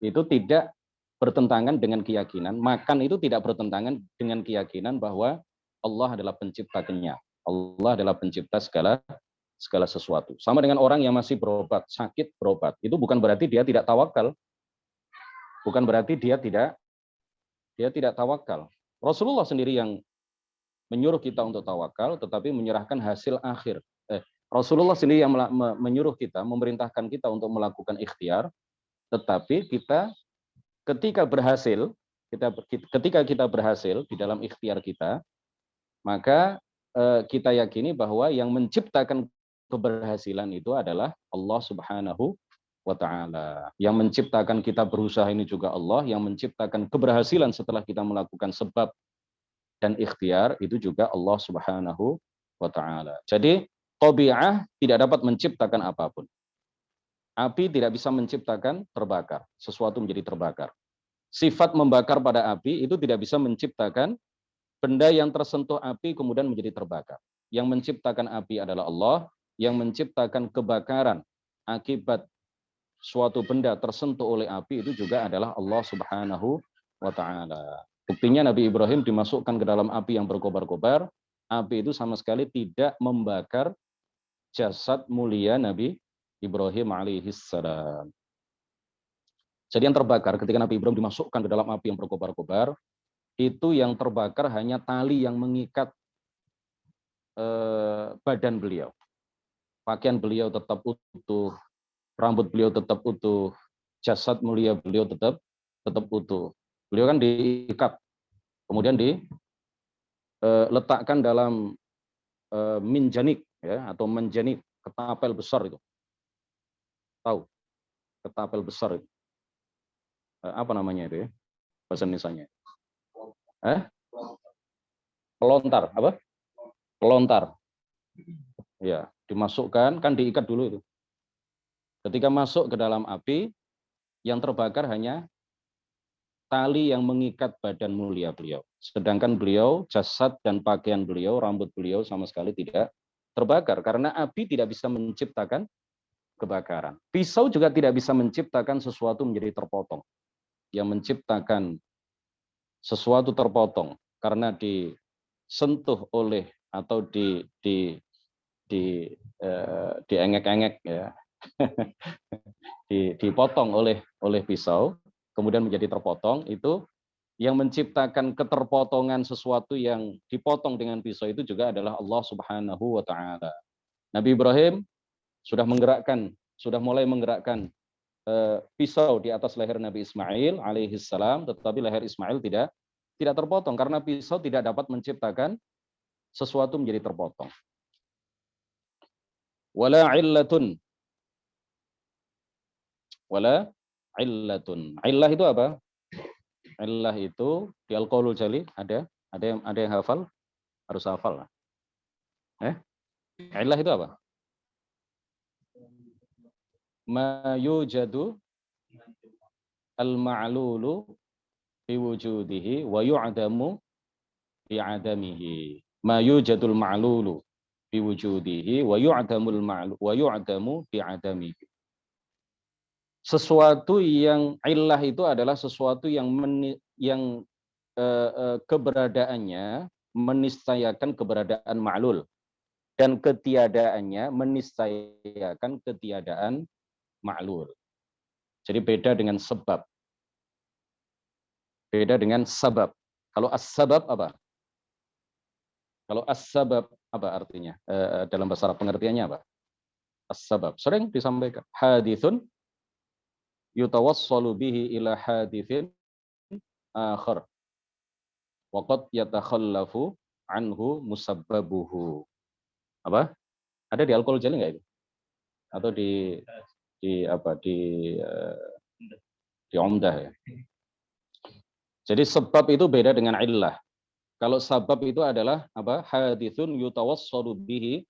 itu tidak bertentangan dengan keyakinan. Makan itu tidak bertentangan dengan keyakinan bahwa Allah adalah pencipta kenyang. Allah adalah pencipta segala sesuatu. Sama dengan orang yang masih berobat, sakit berobat. Itu bukan berarti dia tidak tawakal. Bukan berarti dia tidak tawakal. Rasulullah sendiri yang menyuruh kita untuk tawakal, tetapi menyerahkan hasil akhir. Rasulullah sendiri yang menyuruh kita, memerintahkan kita untuk melakukan ikhtiar, tetapi kita ketika kita berhasil di dalam ikhtiar kita, maka kita yakini bahwa yang menciptakan keberhasilan itu adalah Allah Subhanahu wa Ta'ala. Yang menciptakan kita berusaha ini juga Allah, yang menciptakan keberhasilan setelah kita melakukan sebab dan ikhtiar itu juga Allah Subhanahu wa Ta'ala. Jadi tabi'ah tidak dapat menciptakan apapun. Api tidak bisa menciptakan terbakar, sesuatu menjadi terbakar. Sifat membakar pada api itu tidak bisa menciptakan benda yang tersentuh api kemudian menjadi terbakar. Yang menciptakan api adalah Allah, yang menciptakan kebakaran akibat suatu benda tersentuh oleh api itu juga adalah Allah Subhanahu wa Ta'ala. Buktinya Nabi Ibrahim dimasukkan ke dalam api yang berkobar-kobar, api itu sama sekali tidak membakar jasad mulia Nabi Ibrahim alaihissalam. Jadi yang terbakar ketika Nabi Ibrahim dimasukkan ke dalam api yang berkobar-kobar, itu yang terbakar hanya tali yang mengikat badan beliau. Pakaian beliau tetap utuh, rambut beliau tetap utuh, jasad mulia beliau tetap utuh. Beliau kan diikat, kemudian diletakkan dalam minjanik, ya, atau menjanik, ketapel besar itu. Tahu? Ketapel besar itu. Apa namanya itu ya? Bahasa Indonesianya. Pelontar, apa? Pelontar. Ya, dimasukkan, kan diikat dulu itu. Ketika masuk ke dalam api, yang terbakar hanya tali yang mengikat badan mulia beliau. Sedangkan beliau, jasad dan pakaian beliau, rambut beliau sama sekali tidak terbakar. Karena api tidak bisa menciptakan kebakaran. Pisau juga tidak bisa menciptakan sesuatu menjadi terpotong. Yang menciptakan sesuatu terpotong karena disentuh oleh atau diengek-engek, ya. Dipotong oleh pisau kemudian menjadi terpotong, itu yang menciptakan keterpotongan sesuatu yang dipotong dengan pisau itu juga adalah Allah Subhanahu wa Ta'ala. Nabi Ibrahim sudah mulai menggerakkan pisau di atas leher Nabi Ismail alaihissalam, tetapi leher Ismail tidak terpotong karena pisau tidak dapat menciptakan sesuatu menjadi terpotong. Wala illatun. Illah itu apa? Illah itu di Al-Qaulul Jali ada yang hafal? Harus hafal lah. Illah itu apa? Ma yujadu al-ma'lulu fi wujudihi wa yu'damu bi 'adamihi. Ma yujadul ma'lulu fi wujudihi wa yu'damul ma'lu wa yu'damu bi 'adamihi. Sesuatu yang illah itu adalah sesuatu yang keberadaannya meniscayakan keberadaan ma'lul dan ketiadaannya meniscayakan ketiadaan ma'lul. Jadi beda dengan sebab. Beda dengan sabab. Kalau as-sabab apa? Kalau as-sabab apa artinya? Dalam bahasa Arab pengertiannya apa? As-sabab. Sering disampaikan. Hadithun yutawassalu bihi ila hadithin akhar. Waqad yatakhallafu anhu musabbabuhu. Apa? Ada di Al-Qaulul Jali enggak itu? Atau di Umdah ya. Jadi sebab itu beda dengan illah. Kalau sabab itu adalah apa? Hadithun yutawassalu bihi,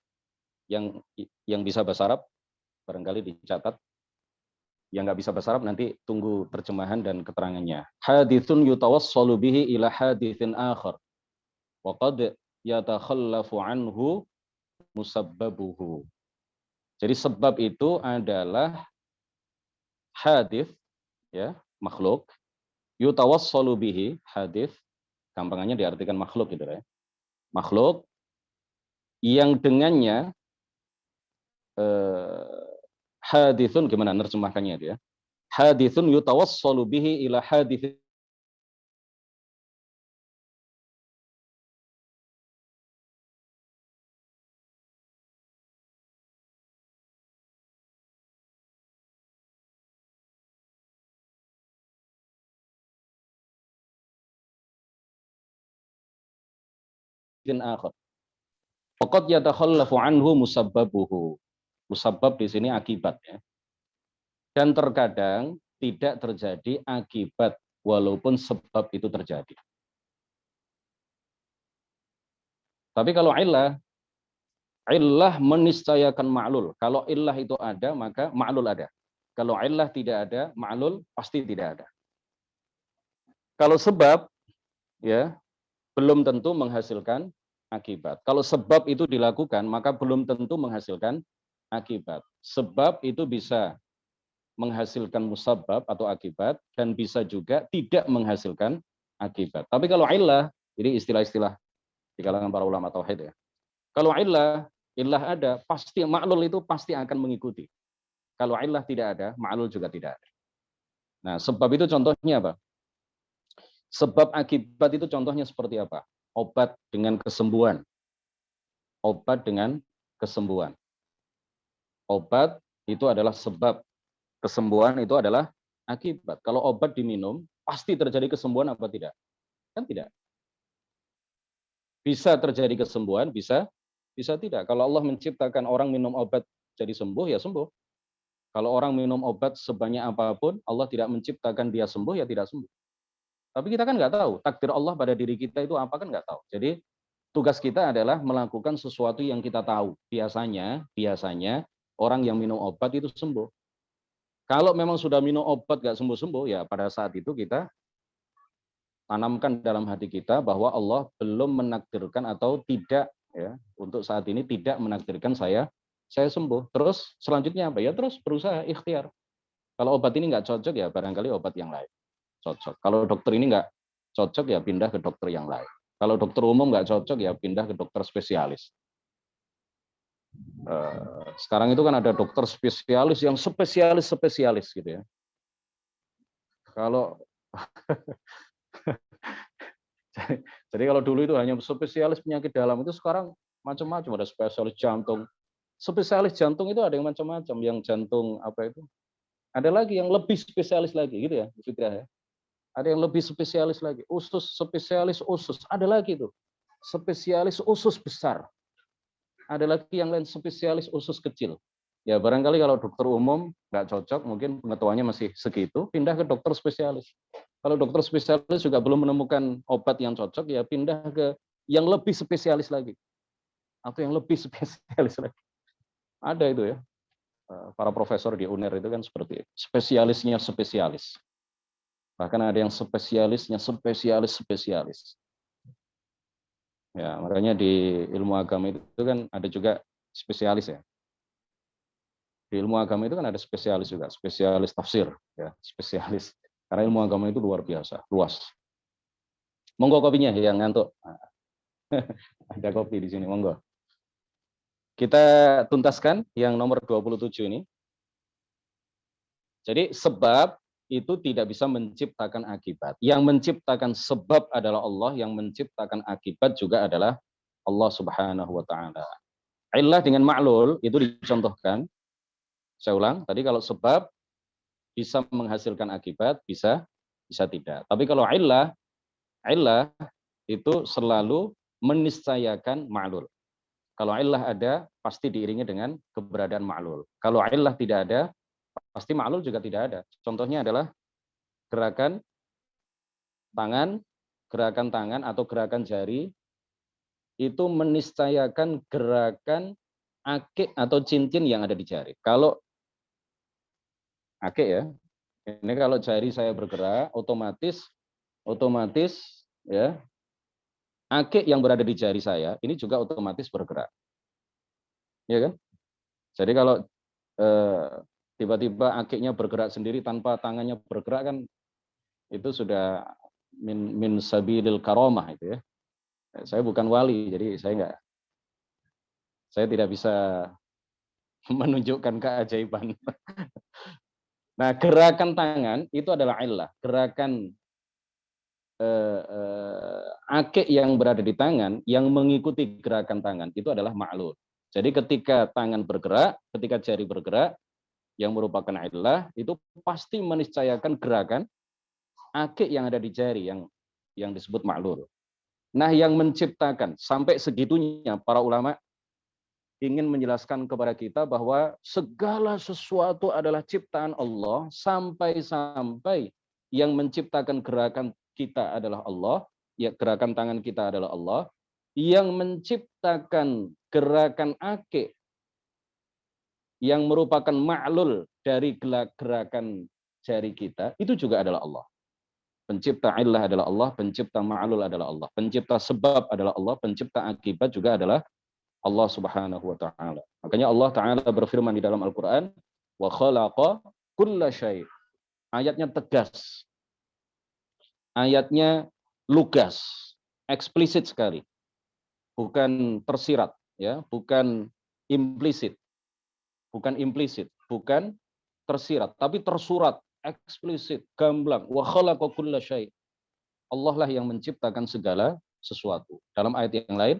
yang bisa bahasa Arab barangkali dicatat. Yang nggak bisa bahasa Arab nanti tunggu terjemahan dan keterangannya. Hadithun yutawassalu bihi ila hadithin akhar. Wa qad yatakhallafu anhu musabbabuhu. Jadi sebab itu adalah hadits, ya, makhluk, yutawassalu bihi, hadits, gampangannya diartikan makhluk gitu ya. Makhluk yang dengannya haditsun, gimana nerjemahkannya dia? Haditsun yutawassalu bihi ila haditsin akhar. Faqad yatakhallafu anhu musabbabuhu. Musabbab di sini akibat ya. Dan terkadang tidak terjadi akibat walaupun sebab itu terjadi. Tapi kalau illah meniscayakan ma'lul. Kalau illah itu ada, maka ma'lul ada. Kalau illah tidak ada, ma'lul pasti tidak ada. Kalau sebab ya belum tentu menghasilkan akibat. Kalau sebab itu dilakukan, maka belum tentu menghasilkan akibat. Sebab itu bisa menghasilkan musabab atau akibat dan bisa juga tidak menghasilkan akibat. Tapi kalau illah, jadi istilah-istilah di kalangan para ulama tauhid ya. Kalau illah ada, pasti ma'lul itu pasti akan mengikuti. Kalau illah tidak ada, ma'lul juga tidak ada. Nah, sebab itu contohnya apa? Sebab akibat itu contohnya seperti apa? Obat dengan kesembuhan. Obat dengan kesembuhan. Obat itu adalah sebab, kesembuhan itu adalah akibat. Kalau obat diminum, pasti terjadi kesembuhan apa tidak? Kan tidak. Bisa terjadi kesembuhan, bisa tidak. Kalau Allah menciptakan orang minum obat jadi sembuh, ya sembuh. Kalau orang minum obat sebanyak apapun, Allah tidak menciptakan dia sembuh, ya tidak sembuh. Tapi kita kan nggak tahu, takdir Allah pada diri kita itu apa kan nggak tahu. Jadi tugas kita adalah melakukan sesuatu yang kita tahu. Biasanya orang yang minum obat itu sembuh. Kalau memang sudah minum obat nggak sembuh-sembuh, ya pada saat itu kita tanamkan dalam hati kita bahwa Allah belum menakdirkan atau tidak, ya, untuk saat ini tidak menakdirkan saya sembuh. Terus selanjutnya apa? Ya terus berusaha ikhtiar. Kalau obat ini nggak cocok, ya barangkali obat yang lain cocok. Kalau dokter ini nggak cocok, ya pindah ke dokter yang lain. Kalau dokter umum nggak cocok, ya pindah ke dokter spesialis. Sekarang itu kan ada dokter spesialis yang spesialis gitu ya. Kalau jadi kalau dulu itu hanya spesialis penyakit dalam, itu sekarang macam-macam, ada spesialis jantung. Spesialis jantung itu ada yang macam-macam, yang jantung apa itu? Ada lagi yang lebih spesialis lagi gitu ya, Fitrah ya. Ada yang lebih spesialis lagi, spesialis usus, ada lagi tuh. Spesialis usus besar. Ada lagi yang lain spesialis usus kecil. Ya barangkali kalau dokter umum nggak cocok, mungkin pengetahuannya masih segitu, pindah ke dokter spesialis. Kalau dokter spesialis juga belum menemukan obat yang cocok, ya pindah ke yang lebih spesialis lagi. Atau yang lebih spesialis lagi. Ada itu ya. Para profesor di UNER itu kan seperti itu. Spesialisnya spesialis. Bahkan ada yang spesialisnya spesialis. Ya, makanya di ilmu agama itu kan ada juga spesialis ya. Di ilmu agama itu kan ada spesialis juga, spesialis tafsir, ya, spesialis. Karena ilmu agama itu luar biasa, luas. Monggo kopinya yang ngantuk. Ada kopi di sini, monggo. Kita tuntaskan yang nomor 27 ini. Jadi sebab itu tidak bisa menciptakan akibat. Yang menciptakan sebab adalah Allah, yang menciptakan akibat juga adalah Allah Subhanahu wa taala. Illah dengan ma'lul itu dicontohkan. Saya ulang, tadi kalau sebab bisa menghasilkan akibat, bisa tidak. Tapi kalau illah itu selalu meniscayakan ma'lul. Kalau illah ada, pasti diiringi dengan keberadaan ma'lul. Kalau illah tidak ada, pasti ma'lul juga tidak ada. Contohnya adalah gerakan tangan atau gerakan jari itu meniscayakan gerakan akik atau cincin yang ada di jari. Kalau akik ya, ini kalau jari saya bergerak, otomatis ya akik yang berada di jari saya ini juga otomatis bergerak. ya kan? Jadi kalau tiba-tiba akiknya bergerak sendiri tanpa tangannya bergerak kan itu sudah min sabilil karomah itu ya. Saya bukan wali, jadi saya tidak bisa menunjukkan keajaiban. Nah, gerakan tangan itu adalah illah. Gerakan akik yang berada di tangan, yang mengikuti gerakan tangan, itu adalah ma'lul. Jadi ketika tangan bergerak, ketika jari bergerak, yang merupakan illah, itu pasti meniscayakan gerakan akik yang ada di jari, yang disebut ma'lul. Nah, yang menciptakan, sampai segitunya para ulama ingin menjelaskan kepada kita bahwa segala sesuatu adalah ciptaan Allah, sampai-sampai yang menciptakan gerakan kita adalah Allah, ya gerakan tangan kita adalah Allah, yang menciptakan gerakan akik yang merupakan ma'lul dari gerakan jari kita, itu juga adalah Allah. Pencipta illah adalah Allah, pencipta ma'lul adalah Allah, pencipta sebab adalah Allah, pencipta akibat juga adalah Allah Subhanahu wa taala. Makanya Allah taala berfirman di dalam Al-Qur'an, wa khalaqa kulla syai'. Ayatnya tegas. Ayatnya lugas, eksplisit sekali. Bukan tersirat, ya, bukan implisit. Bukan tersirat, tapi tersurat, eksplisit, gamblang. Wa khalaqa kulla syai'. Allah lah yang menciptakan segala sesuatu. Dalam ayat yang lain,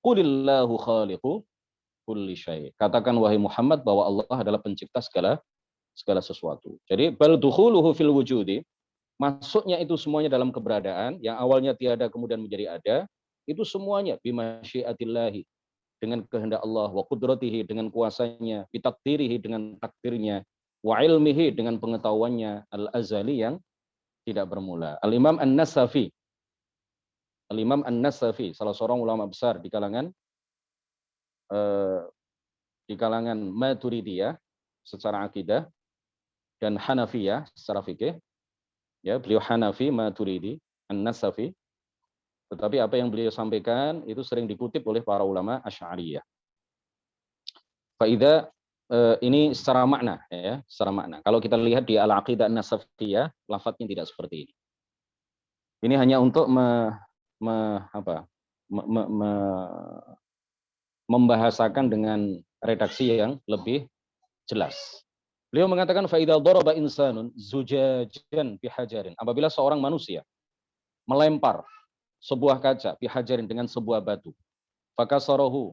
qulillahu khaliqu kulli syai'. Katakan wahai Muhammad bahwa Allah adalah pencipta segala sesuatu. Jadi bal dukhuluhu fil wujudi, masuknya itu semuanya dalam keberadaan, yang awalnya tiada kemudian menjadi ada, itu semuanya bimasyiatillahi, dengan kehendak Allah, wa qudratihi, dengan kuasanya, bitakdirihi, dengan takdirnya, wa ilmihi, dengan pengetahuannya, al-azali, yang tidak bermula. Al-Imam An-Nasafi, salah seorang ulama besar di kalangan Maturidiyah secara akidah dan Hanafiyah secara fikih. Ya, beliau Hanafi Maturidi, An-Nasafi. Tetapi apa yang beliau sampaikan itu sering dikutip oleh para ulama Asy'ariyah. Faida ini secara makna, ya, secara makna. Kalau kita lihat di Al-Aqidah An-Nasafiyah, lafadznya tidak seperti ini. Ini hanya untuk membahasakan dengan redaksi yang lebih jelas. Beliau mengatakan faida daraba insanun zujajan bihajarin. Apabila seorang manusia melempar sebuah kaca bihajarin, dengan sebuah batu, fakasarahu,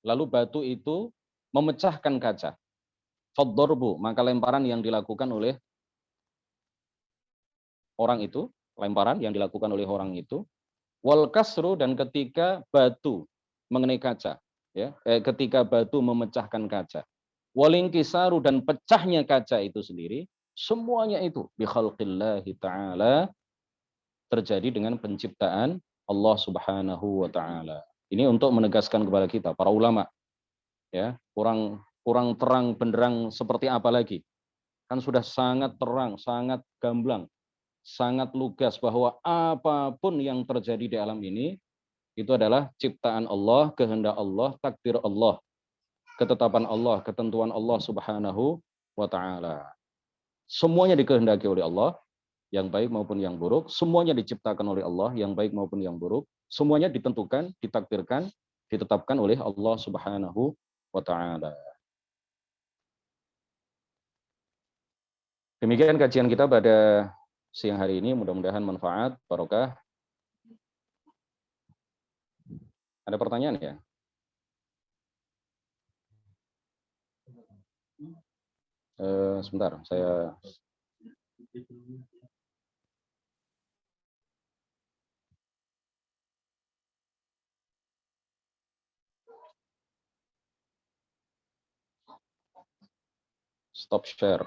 lalu batu itu memecahkan kaca. Faddarbu, maka lemparan yang dilakukan oleh orang itu, wal kasru, dan ketika batu mengenai kaca, ya, ketika batu memecahkan kaca, walingkisaru, dan pecahnya kaca itu sendiri, semuanya itu bi khalqillahi ta'ala, terjadi dengan penciptaan Allah Subhanahu wa taala. Ini untuk menegaskan kepada kita para ulama, ya, kurang terang benderang seperti apa lagi? Kan sudah sangat terang, sangat gamblang, sangat lugas bahwa apapun yang terjadi di alam ini itu adalah ciptaan Allah, kehendak Allah, takdir Allah, ketetapan Allah, ketentuan Allah Subhanahu wa taala. Semuanya dikehendaki oleh Allah, yang baik maupun yang buruk, semuanya diciptakan oleh Allah, yang baik maupun yang buruk, semuanya ditentukan, ditakdirkan, ditetapkan oleh Allah Subhanahu wa taala. Demikian kajian kita pada siang hari ini, mudah-mudahan manfaat, barokah. Ada pertanyaan ya? Sebentar, saya stop share.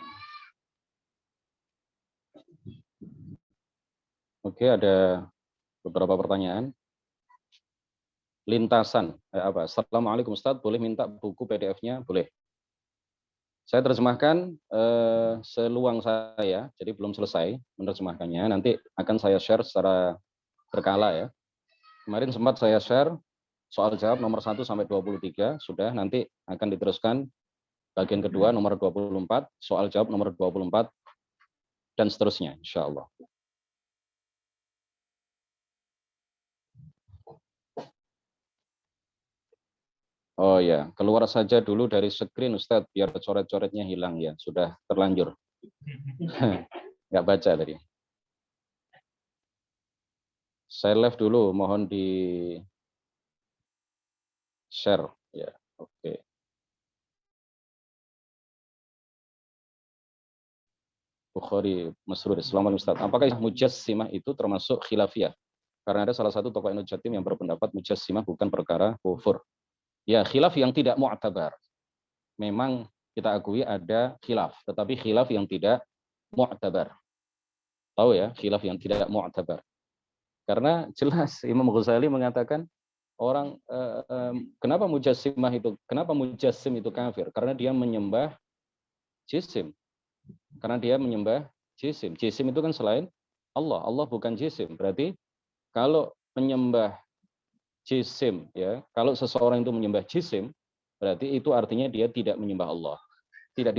Oke, ada beberapa pertanyaan. Lintasan, apa? Assalamualaikum Ustadz, boleh minta buku PDF-nya? Boleh. Saya terjemahkan seluang saya, jadi belum selesai menerjemahkannya. Nanti akan saya share secara berkala ya. Kemarin sempat saya share Soal jawab nomor 1 sampai 23 sudah, nanti akan diteruskan bagian kedua nomor 24, soal jawab nomor 24, dan seterusnya, insya Allah. Oh ya, keluar saja dulu dari screen Ustadz, biar coret-coretnya hilang ya, sudah terlanjur. Nggak baca tadi. Saya live dulu, mohon di share. Ya, oke. Bukhari Masrur, Assalamualaikum Ustaz. Apakah mujassimah itu termasuk khilafiyah? Karena ada salah satu tokoh Nujatim yang berpendapat mujassimah bukan perkara kufur. Ya, khilaf yang tidak mu'tabar. Memang kita akui ada khilaf, tetapi khilaf yang tidak mu'tabar. Tahu ya, khilaf yang tidak mu'tabar. Karena jelas Imam Ghazali mengatakan orang kenapa mujassimah itu, kenapa mujassim itu kafir? Karena dia menyembah jisim. Karena dia menyembah jisim. Jisim itu kan selain Allah. Allah bukan jisim. Berarti kalau menyembah jisim, ya, kalau seseorang itu menyembah jisim, berarti itu artinya dia tidak menyembah Allah. Tidak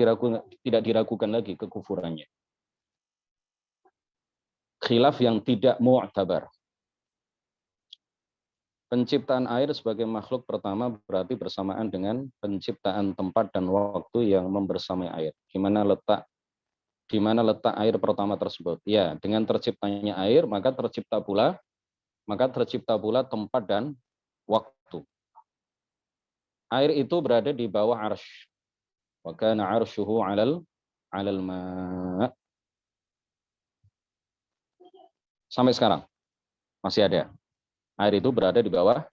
diragukan lagi kekufurannya. Khilaf yang tidak mu'tabar. Penciptaan air sebagai makhluk pertama berarti bersamaan dengan penciptaan tempat dan waktu yang membersamai air. Di mana letak air pertama tersebut? Ya, dengan terciptanya air, maka tercipta pula tempat dan waktu. Air itu berada di bawah arsy. Wa kana arsyuhu 'alal ma'. Sampai sekarang masih ada. Air itu berada di bawah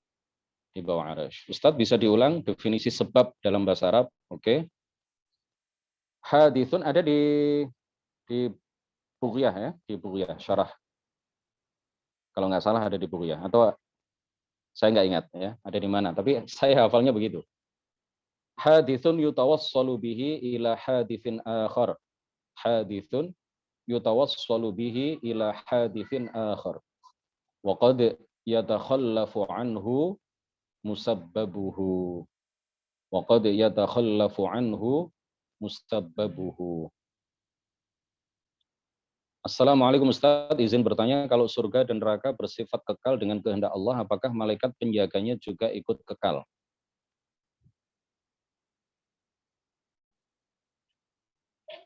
arsy. Ustadz, bisa diulang definisi sebab dalam bahasa Arab? Oke. Hadithun ada di Bughyah ya, di Bughyah syarah. Kalau nggak salah ada di Bughyah, atau saya nggak ingat ya, ada di mana, tapi saya hafalnya begitu. Hadithun yutawassalu bihi ila hadithin akhar. Hadithun yutawassalu bihi ila hadithin akhar. Wa qad yatakhallafu anhu musabbabuhu. Wa qad yatakhallafu anhu musabbabuhu. Assalamualaikum Ustaz, izin bertanya, kalau surga dan neraka bersifat kekal dengan kehendak Allah, apakah malaikat penjaganya juga ikut kekal?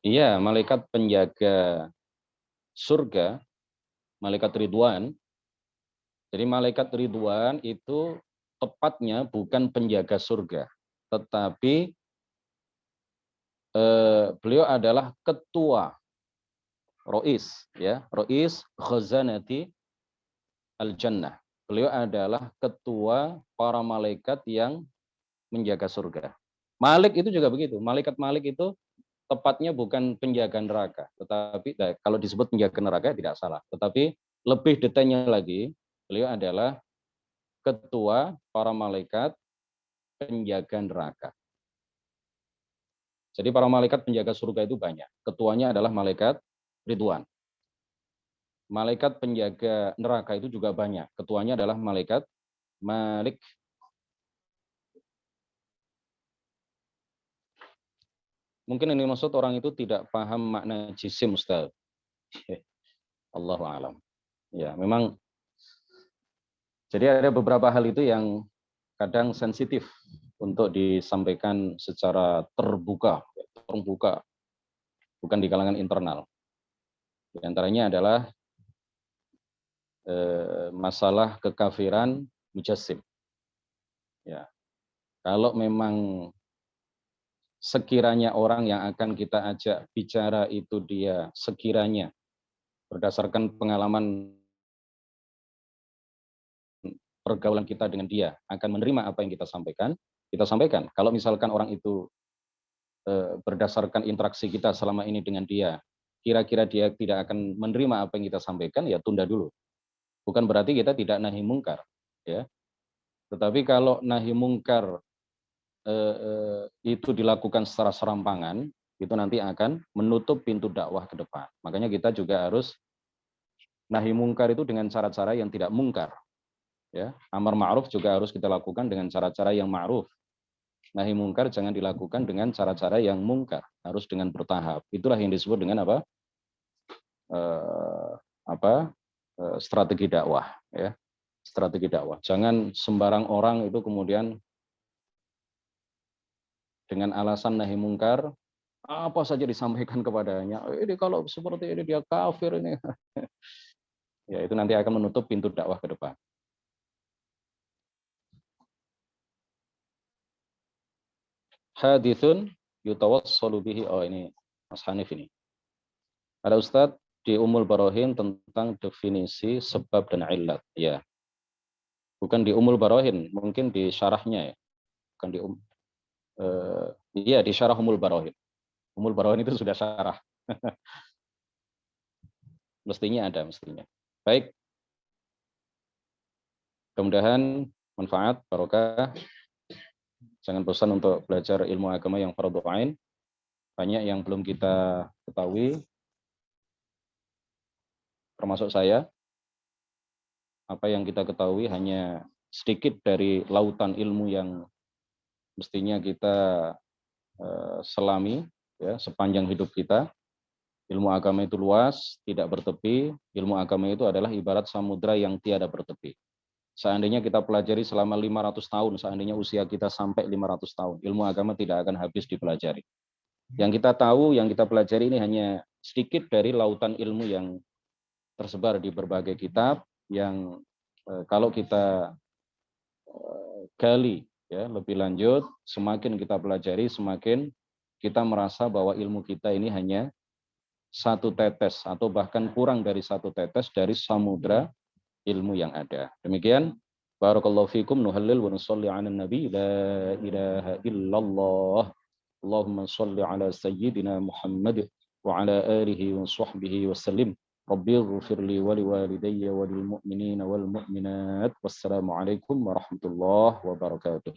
Iya, malaikat penjaga surga, malaikat Ridwan. Jadi malaikat Ridwan itu tepatnya bukan penjaga surga, tetapi beliau adalah ketua Rois, ya, Rois Khazanati Al-Jannah. Beliau adalah ketua para malaikat yang menjaga surga. Malik itu juga begitu. Malaikat Malik itu tepatnya bukan penjaga neraka, tetapi kalau disebut penjaga neraka tidak salah. Tetapi lebih detailnya lagi, beliau adalah ketua para malaikat penjaga neraka. Jadi para malaikat penjaga surga itu banyak. Ketuanya adalah malaikat Ridwan. Malaikat penjaga neraka itu juga banyak. Ketuanya adalah malaikat Malik. Mungkin ini maksud orang itu tidak paham makna jisim, Ustaz. Allahu a'lam. Ya, memang jadi ada beberapa hal itu yang kadang sensitif untuk disampaikan secara terbuka, bukan di kalangan internal. Di antaranya adalah masalah kekafiran mujassim. Ya, kalau memang sekiranya orang yang akan kita ajak bicara itu dia sekiranya berdasarkan pengalaman pergaulan kita dengan dia akan menerima apa yang kita sampaikan. Kalau misalkan orang itu berdasarkan interaksi kita selama ini dengan dia, kira-kira dia tidak akan menerima apa yang kita sampaikan, ya tunda dulu. Bukan berarti kita tidak nahi mungkar, ya. Tetapi kalau nahi mungkar itu dilakukan secara serampangan, itu nanti akan menutup pintu dakwah ke depan. Makanya kita juga harus nahi mungkar itu dengan cara-cara yang tidak mungkar. Ya, amar ma'ruf juga harus kita lakukan dengan cara-cara yang ma'ruf. Nahi mungkar jangan dilakukan dengan cara-cara yang mungkar, harus dengan bertahap. Itulah yang disebut dengan apa? Eh, apa? Strategi dakwah, ya. Strategi dakwah. Jangan sembarang orang itu kemudian dengan alasan nahi mungkar apa saja disampaikan kepadanya. Ini kalau seperti ini dia kafir ini. Ya, itu nanti akan menutup pintu dakwah ke depan. Hadithun yutawassalu bihi. Oh, ini Mas Hanif ini. Ada Ustadz di Ummul Barohin tentang definisi sebab dan illat. Ya, bukan di Ummul Barohin, mungkin di syarahnya ya. Bukan di iya di syarah Ummul Barohin. Ummul Barohin itu sudah syarah. Mestinya ada, mestinya. Baik, mudah-mudahan manfaat, barokah. Jangan bosan untuk belajar ilmu agama yang fardhu ain. Banyak yang belum kita ketahui, termasuk saya. Apa yang kita ketahui hanya sedikit dari lautan ilmu yang mestinya kita selami ya sepanjang hidup kita. Ilmu agama itu luas, tidak bertepi. Ilmu agama itu adalah ibarat samudra yang tiada bertepi. Seandainya kita pelajari selama 500 tahun, seandainya usia kita sampai 500 tahun, ilmu agama tidak akan habis dipelajari. Yang kita tahu, yang kita pelajari ini hanya sedikit dari lautan ilmu yang tersebar di berbagai kitab, yang kalau kita gali ya lebih lanjut, semakin kita pelajari, semakin kita merasa bahwa ilmu kita ini hanya satu tetes atau bahkan kurang dari satu tetes dari samudra ilmu yang ada. Demikian, barakallahu fikum, nuhallil wa nusalli ala nabi la ilaha illallah. Allahumma salli ala sayyidina Muhammad wa ala alihi wa sahbihi wa sallim. Rabbi ighfir li wa liwalidayya wa lil mu'minina wal mu'minat. Wassalamu alaikum warahmatullahi wabarakatuh.